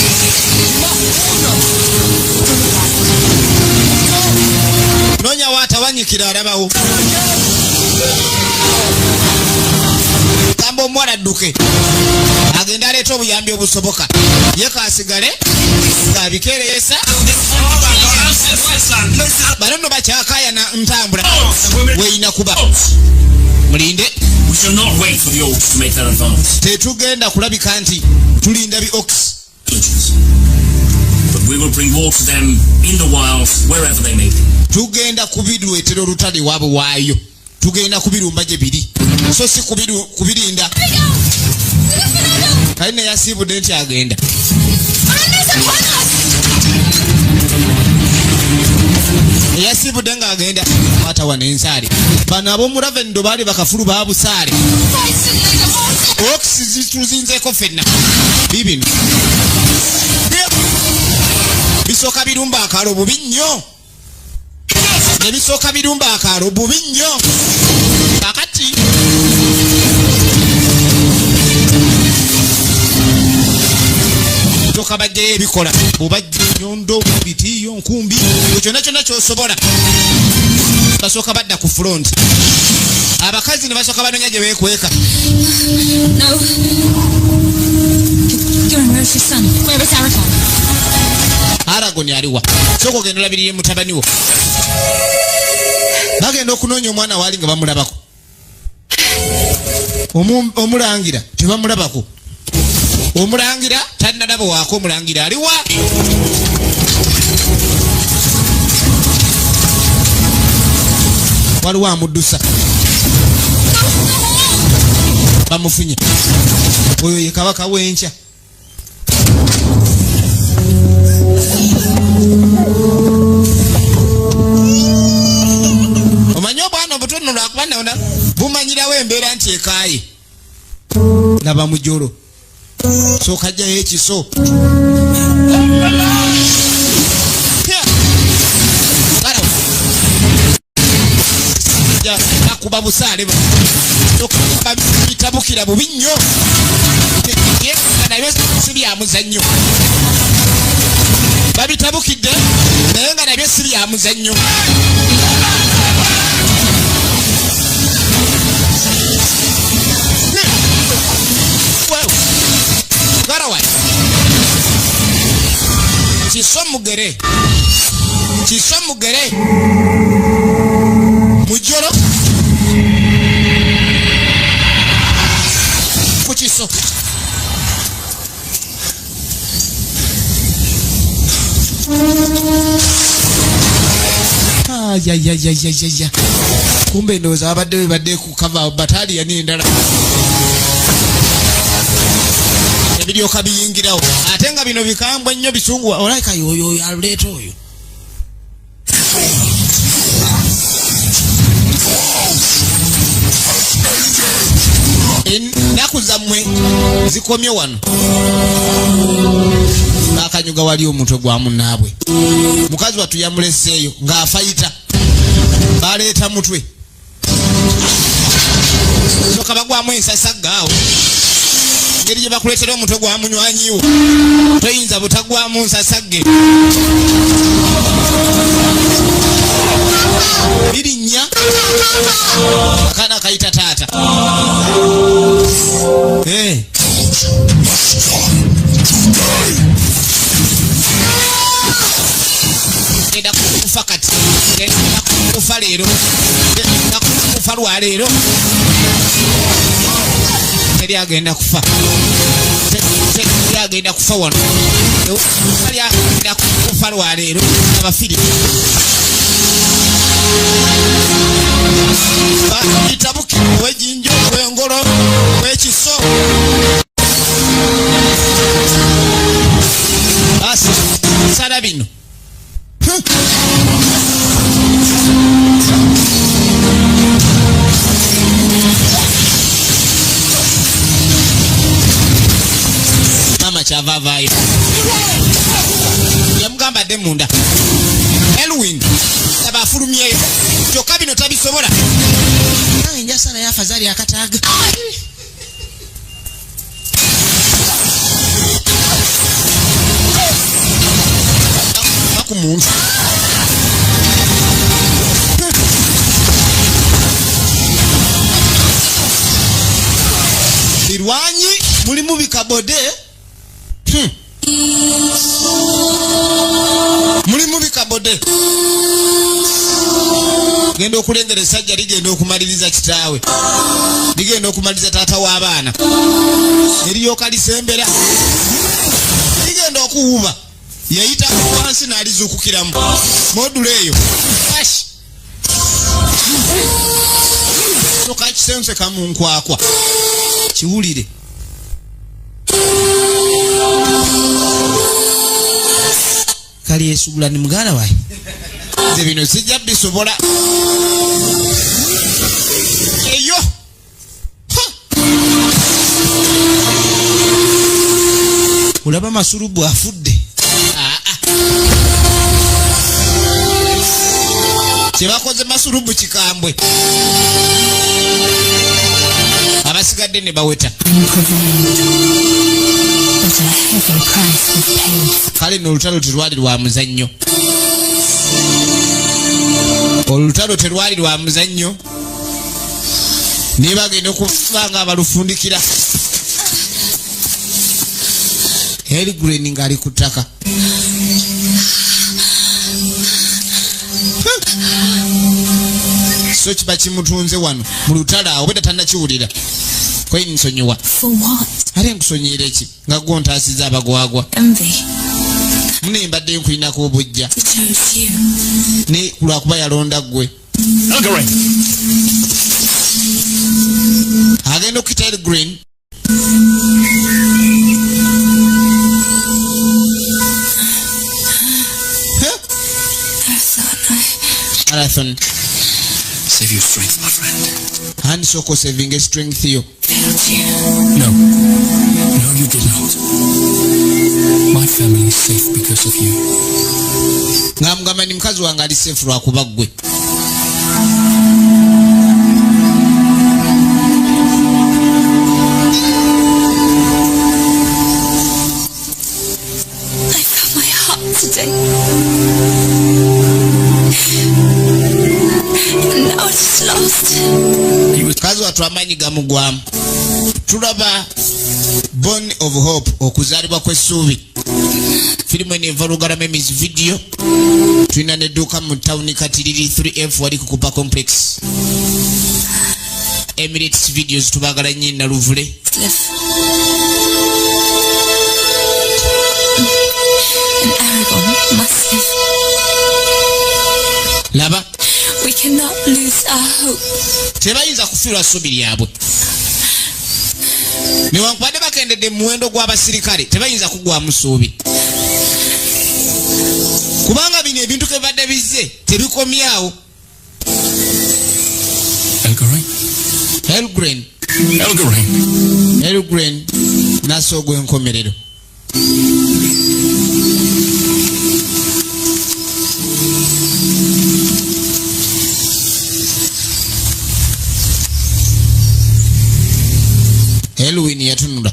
noonya waatawanyikira alabawo gamba omuwala adduke agenda aleeta obuyambi obusoboka ye kasigale ng'abikeereyesa bano nno bakyakayana ntambula weeyina kuba mulinde tetugenda kulabika nti tulinda bi ox tugenda kubirwetera olutale waabwe waayo tugenda kubirumba gye biri so si kubirinda kali naye yasiibudde nti agenda eyasiibudde ng'agenda atawa n'ensaali bano ab'omulavendo baali bakafulu ba busaale okisi zituzinzeeko ffenna bibino bisooka birumba akaalo bubi nnyo ne bisooka birumba akaalo bubi nnyo kakati toka bajjayo ebikola obajja nyondo bitiyo nkumbi kyonna kyonna kyosobola basooka badda ku front abakazi ne basooka banoonya gye beekweka No. Gillen, where's your son? Where is Aragon? Aragon aliwa soko genda olabiriye mutabani wo bagenda okunoonya omwana waali nga bamulabako omulangira tebamulabako omulangira tannalaba waako omulangira aliwa waliwo amuddusa bamufunye oyo ye kabaka w'enkya omanyi obwana obutono lwakuba nona bumanyirawo embeera nti ekaaye laba mujolo sooka jjayo ekiso bakuba busaale bitabukira bubi nnyo nabyo si bya muzannyo babitabukidde naye nga nabyo si bya muzannyo garawai kiso mugere mujolo ku kiso ya kumbe ndowooza abadde bebadde ku kava bataliya n'endala ebiryoka biyingirawo ate nga bino bikambwe nnyo bisunguwa olaika yoyo aluleeta oyo ennaku zammwe zikomye wano bakanyuga wali omutwe gwa munnaabwe mukazi wattu yamuleseeyo ng'afayita baleeta mutwe soka bagwamu ensasaggaawo ngeri gye bakuleetera omutwe gwa munywanyiwo toyinza butagwamu nsasagge birinnya akaana kayita taata genda kufa kati genda kufa leero genda kufa lwaleero teri agenda kufa teri agenda kufa wano teri agenda kufa lwaleero abafiri itabuki wejinjo wengolo wekiso basi sala bino mama chavavayo badde munda. Elwin abafulumyeyo kyokka bino tabisobola. Nange njasala yafazali akataaga. Bakumuntu birwanyi mulimu bikabode. Mulimu bikabode. Genda okulengera essajja ligenda okumaliriza kitaawe, ligenda okumaliriza taata w'abaana, eriyooka lisembera, ligenda okuwuba. Yayita wansi n'alizuukukiramu modula eyo toka kisense kamunkwakwa kiwulire. Kali esubula ni mugala wayi nze bino sijja bisobola eyo. Olaba Masulubu afudde. Kyebakoze Masulubu kikambwe, abasigadde ne baweta. Kale n'olutalo terwali lwa muzannyo, olutalo terwali lwa muzannyo. Niba bagenda okuba nga abalufundikira Elgren ng'ali ku ttaka. So kiba kimutunze wano mu lutalo awo bweda tannakiwulira. Kwe nsonyiwa. For what? Ate nkusonyiira eki nga gwo ntaasiza abagwagwa. Envy. Mune mbadde nkulinako obujja. He chose you. Ne lwakuba yalonda ggwe. Elgren! Agenda okuyita Elgren. Marathon. Save your strength, my friend. And soko saving strength yo. Failed you. No. No, you did not. My family is safe because of you. Ngamugamba ni mkazi wange ali safe lwakuba ggwe. I felt my heart today. Now it's lost. Kazi watu amanyi gamugwamu. Tulaba Born of Hope, okuzaalibwa kw'essuubi. Filimu eno eva Lugala Memes video. Tulina n'edduuka mu tawuni Katiriri 3F wali ku Kupa Complex. Emirates videos tubagala nnyo na Luvule. And Aragon must live. Laba. We cannot lose our hope. Tebayinza kufiirwa ssuubi lyabwe. Newankubadde bakendedde mu muwendo gw'abasirikale tebayinza kugwamu ssuubi. Kubanga bino ebintu ke badde bizze tebikomyawo. Elgren? Elgren. Elgren. Elgren naso ogw'enkomerero. Elwin yatunula.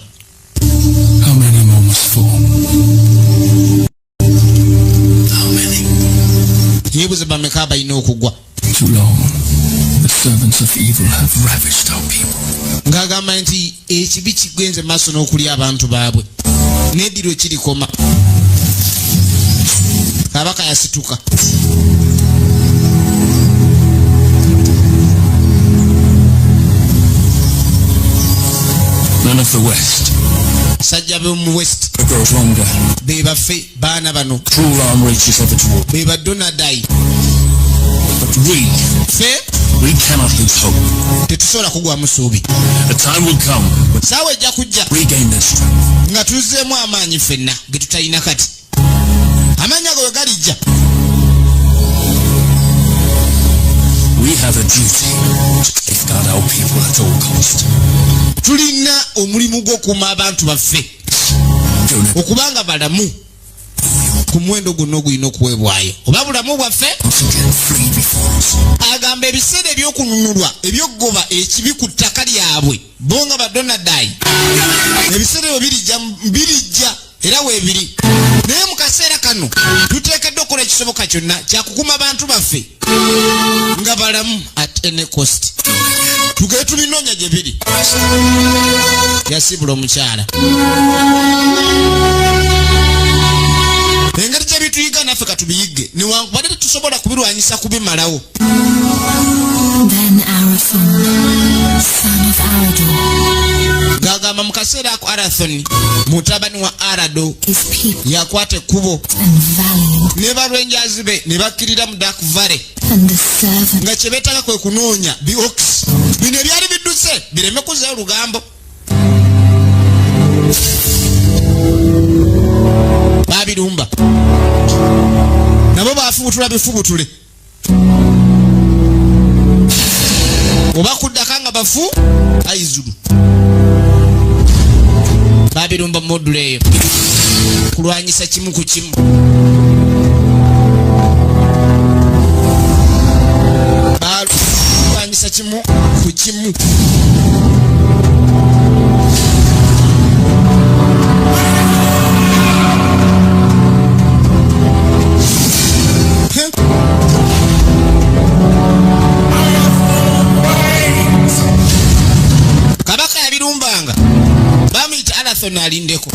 How many more must fall? How many? Yebuze bameka abalina okugwa. Too long. The servants of evil have ravished our people. Ng'agamba nti ekibi kigenze maaso n'okulya abantu baabwe. N'eddiro kirikoma. Kabaka yasituka. Men of the West. Sajja b'omu West. It grows longer. Be baffe baana bano. Cruel arm reaches ever toward. Be badonadayi. But we cannot lose hope. Tetusobola kugwamu ssuubi. The time will come when Saawa ejja kujja regain their strength. nga tuzzeemu amaanyi ffenna ge tutalina kati. Amaanyi ago we galijja. We have a duty to safeguard our people at all cost. Tulina omulimu gw'okuuma abantu baffe okubanga balamu. ku muwendo guno ogulina okuweebwayo oba bulamu bwaffe agamba ebiseera ebyokununulwa ebyokugoba ekibi ku ttaka lyabwe bo nga badonadayi ebiseera ebyo birijja era weebiri naye mu kaseera kano tuteekeddwa okukola ekisoboka kyonna kyakukuma abantu baffe nga balamu at any cost tugee tubinoonya gye biri yasibula omukyala engeri gye bituyiga naffe katubiyigge newankubadde tetusobola kubirwanyisa kubimalawo. Then Arathon, son of Arador, gagamba mu kaseera ako Arathon mutabani wa Arado his people yakwata ekkubo and valley, ne balwenjazi be ne bakkirira mu Dark Valley and the servant nga kye beetaaga kwe kunoonya biox bino ebyali bidduse bireme kuzayo lugambo babirumba nabo bafubutula bifubutule oba kuddaka nga bafu ayizulu babirumba modulu eyo kulwanyisa kimu ku kimu balwanyisa kimu ku kimu kabaka yabirumbanga bamuyita Arathon alindeko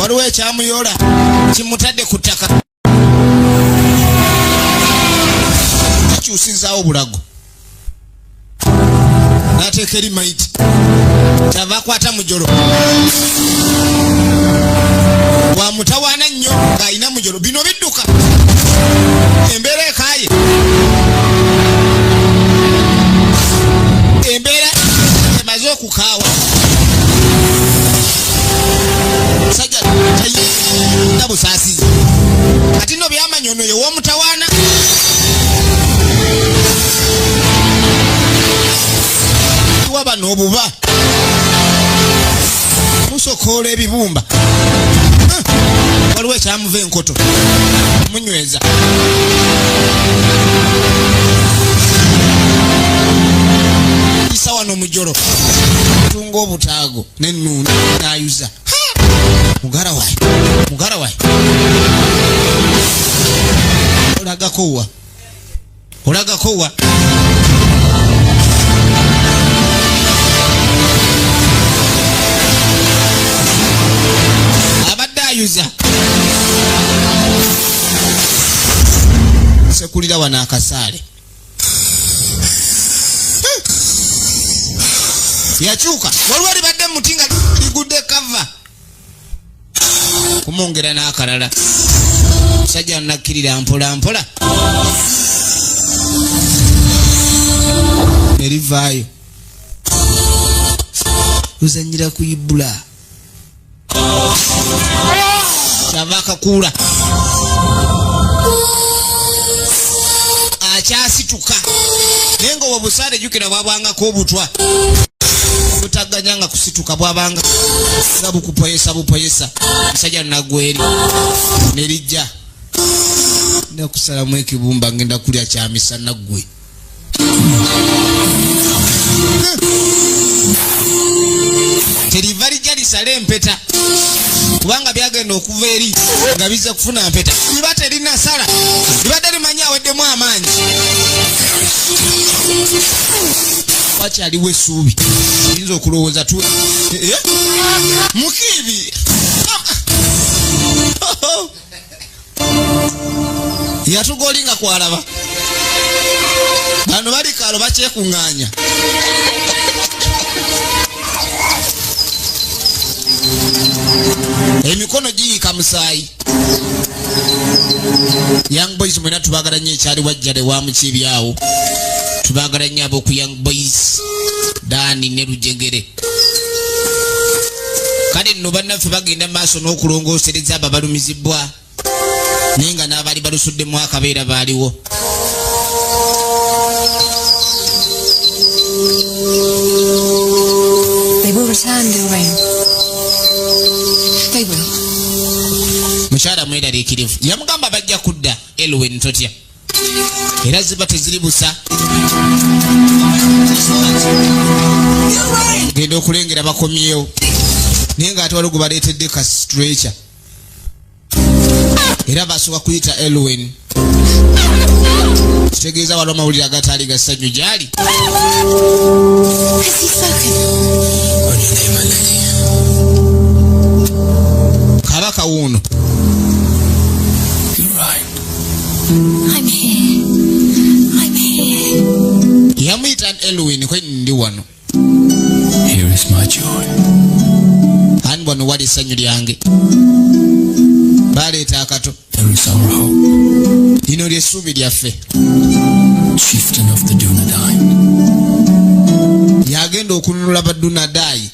waliwo ekyamuyola kimutadde ku ttaka akyusizaawo bulago n'ateeka eri maiti kyava akwata mujolo wamutawaana nnyo ng'alina mujolo bino bidduka embeera ekaaye embeera emaze okukaawa sajja tayina busaasizi kati no byamanyi ono ye w'omutawaana waba n'obuba musokoola ebibumba waliwo ekyamuva enkoto munyweza isa wano mujolo tunga obutaago nennuuna nayuza mugara wayi olagako wa abadde ayuza sekulira wano akasaale yakyuka waliwo libadde muti nga ligudde kava kumwongera n'akalala musajja nakkirira mpola mpola erivaayo luzanyira kuyibula kyava akakuula akyasituka naye nga obwo busaale jjukira bwabwangako obutwa butaganya nga kusituka bwabanga nga bukupoyesa musajja nagweri nerijja nakusalamu ekibumba ngenda kulya kyamisa naggwe teriva lijja lisale empeta kubanga byagenda okuva eri nga biza kufuna mpeta liba terina sala libadde limanyi aweddemu amaanyi wakyaliwo essuubi yinza okulowooza tu mukiibi yatugolinga kwalaba bano bali kalo bakyekuŋŋaanya emikono giyika musaayi Young Boys mwena tubagala nnyo ekyali wajjale wa mukiibyawo tubagala nnyo ab'oku Young Boys Dani ne Lujegere kale nno bannaffe bagenda maaso n'okulongoosereza abo abalumizibwa naye nga n'abaali balusuddemu akabeera baaliwo mukyala mweraliikirivu yamugamba bajja kudda Elwen totya era ziba teziribusa genda okulengera bakomyewo naye nga ate waliwo gwe baleetedde ka stretcher era basooka kuyita Elwen kitegeeza waliwo amawulire agataali ga ssanyu gyali. Kabaka wuuno I'm here. I'm here. yamuyita Elwen kwe ndi wano. Here is my joy. Ani wano wali essanyu lyange. Baleeta akato. There is our hope. Lino ly'essuubi lyaffe. Chieftain of the Dunedain. Yagenda okununula Badunadayi.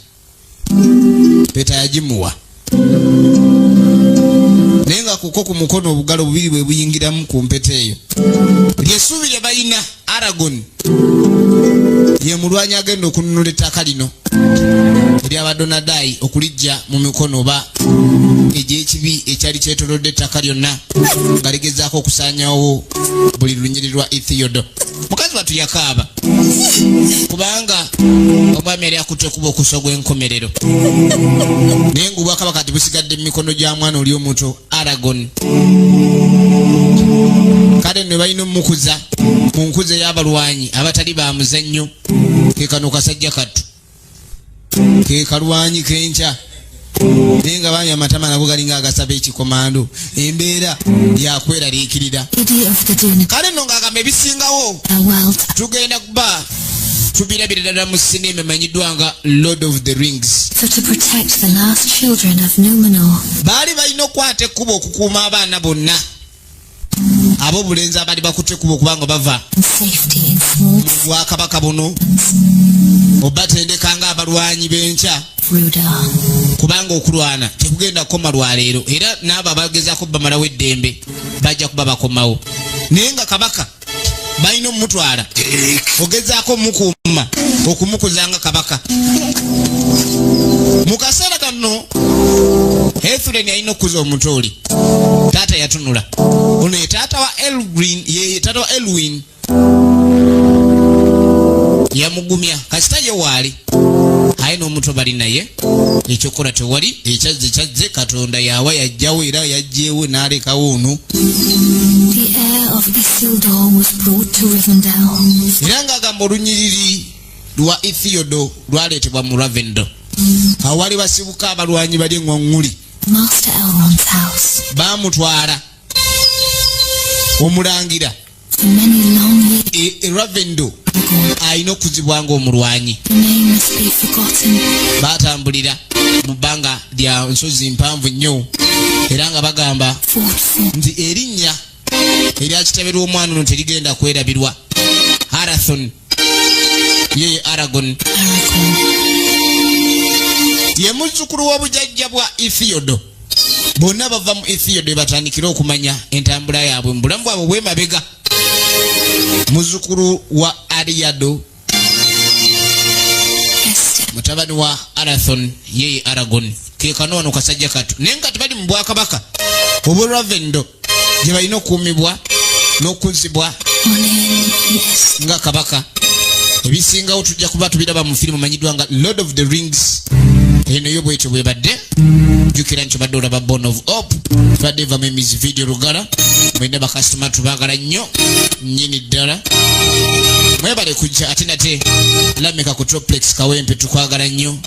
Peta yagimuwa. Naye nga kuko ku mukono obugalo bubiri bwe buyingiramu ku mpeta eyo. Ly'essuubi lye balina Aragorn. Ye mulwanyi agenda okununula ettaka lino ery'Abadonadayi okulijja mu mikono oba egy'ekibi ekyali kyetolodde ettaka lyonna nga ligezaako okusaanyawo buli lunyiriri lwa Ithiodo. Mukazi watu yakaaba kubanga omwami yali akutte okuba okuso gw'enkomerero naye ng'obwakabaka kati busigadde mu mikono gya mwana oli omuto Aragorn. Kale nno balina omukuza mu nkuza ey'abalwanyi abatali ba muzannyo ke kano kasajja kattu ke kalwanyi kenkya naye nga baami amatama nago galinga agasaba ekikomando embeera yakweraliikirira. Kale nno ng'agamba ebisingawo tugenda kuba tubirabira ddala mu sinema emanyiddwa nga Lord of the Rings. So to protect the last children of Numenor. Baali balina okukwata ekkubo okukuuma abaana bonna ab'obulenzi abali bakutte ekkubo okubanga bava mu bwakabaka buno obatendeka nga abalwanyi b'enkya kubanga okulwana tekugenda kukoma lwaleero era n'abo abagezaako bamalawo eddembe bajja kuba bakomawo. Naye nga kabaka balina omutwala ogezaako omukuuma okumukuzanga kabaka. Mu kaseera kano Ethlen yalina okukuza omuto oli taata yatunula ono ye taata wa Elwin yamugumya kasita ye waali aye n'omuto bali naye ekyokola tewali ekyazze Katonda yawa yajjawo era yajjeewo n'alekawo ono. The heir of Isildur was brought to Rivendell. Era ng'agamba olunyiriri lwa Ithiodo lwaleetebwa mu Ravendel. Awali basibuka abalwanyi bali eŋŋwaŋŋuli Master Elrond's house. baamutwala omulangira For many long years, Ravendel alina okuzibwa ng'omulwanyi. the name must be forgotten. Baatambulira mu bbanga lya nsozi mpanvu nnyo era nga bagamba Fought for. nti erinnya erya kitebe omwana ono terigenda kwerabirwa. Arathorn ye Aragorn ye muzzukulu w'obujjajja bwa Ithiodo. Bonna bava mu Ithiodo batandikira okumanya entambula yaabwe mu bulamu bwabwe bw'emabega. Muzzukulu wa Ariado mutabani wa Arathorn ye Aragorn ke kano wano kasajja kattu naye nga tebali mu bwakabaka obwa Ravendel gye balina okuumibwa n'okuzibwa nga kabaka. Ebisingawo tujja kuba tubiraba mu firimu manyiddwa nga Lord of the Rings. Eno yo bwetyo bwebadde jjukira nti badde olaba Bone of Hope tubadde eva mu emizi video lugala mwine bakasitoma tubaagala nnyo nnyini ddala mwebale kujja ate nate lameka ku Troplex Kawempe tukwagala nnyo.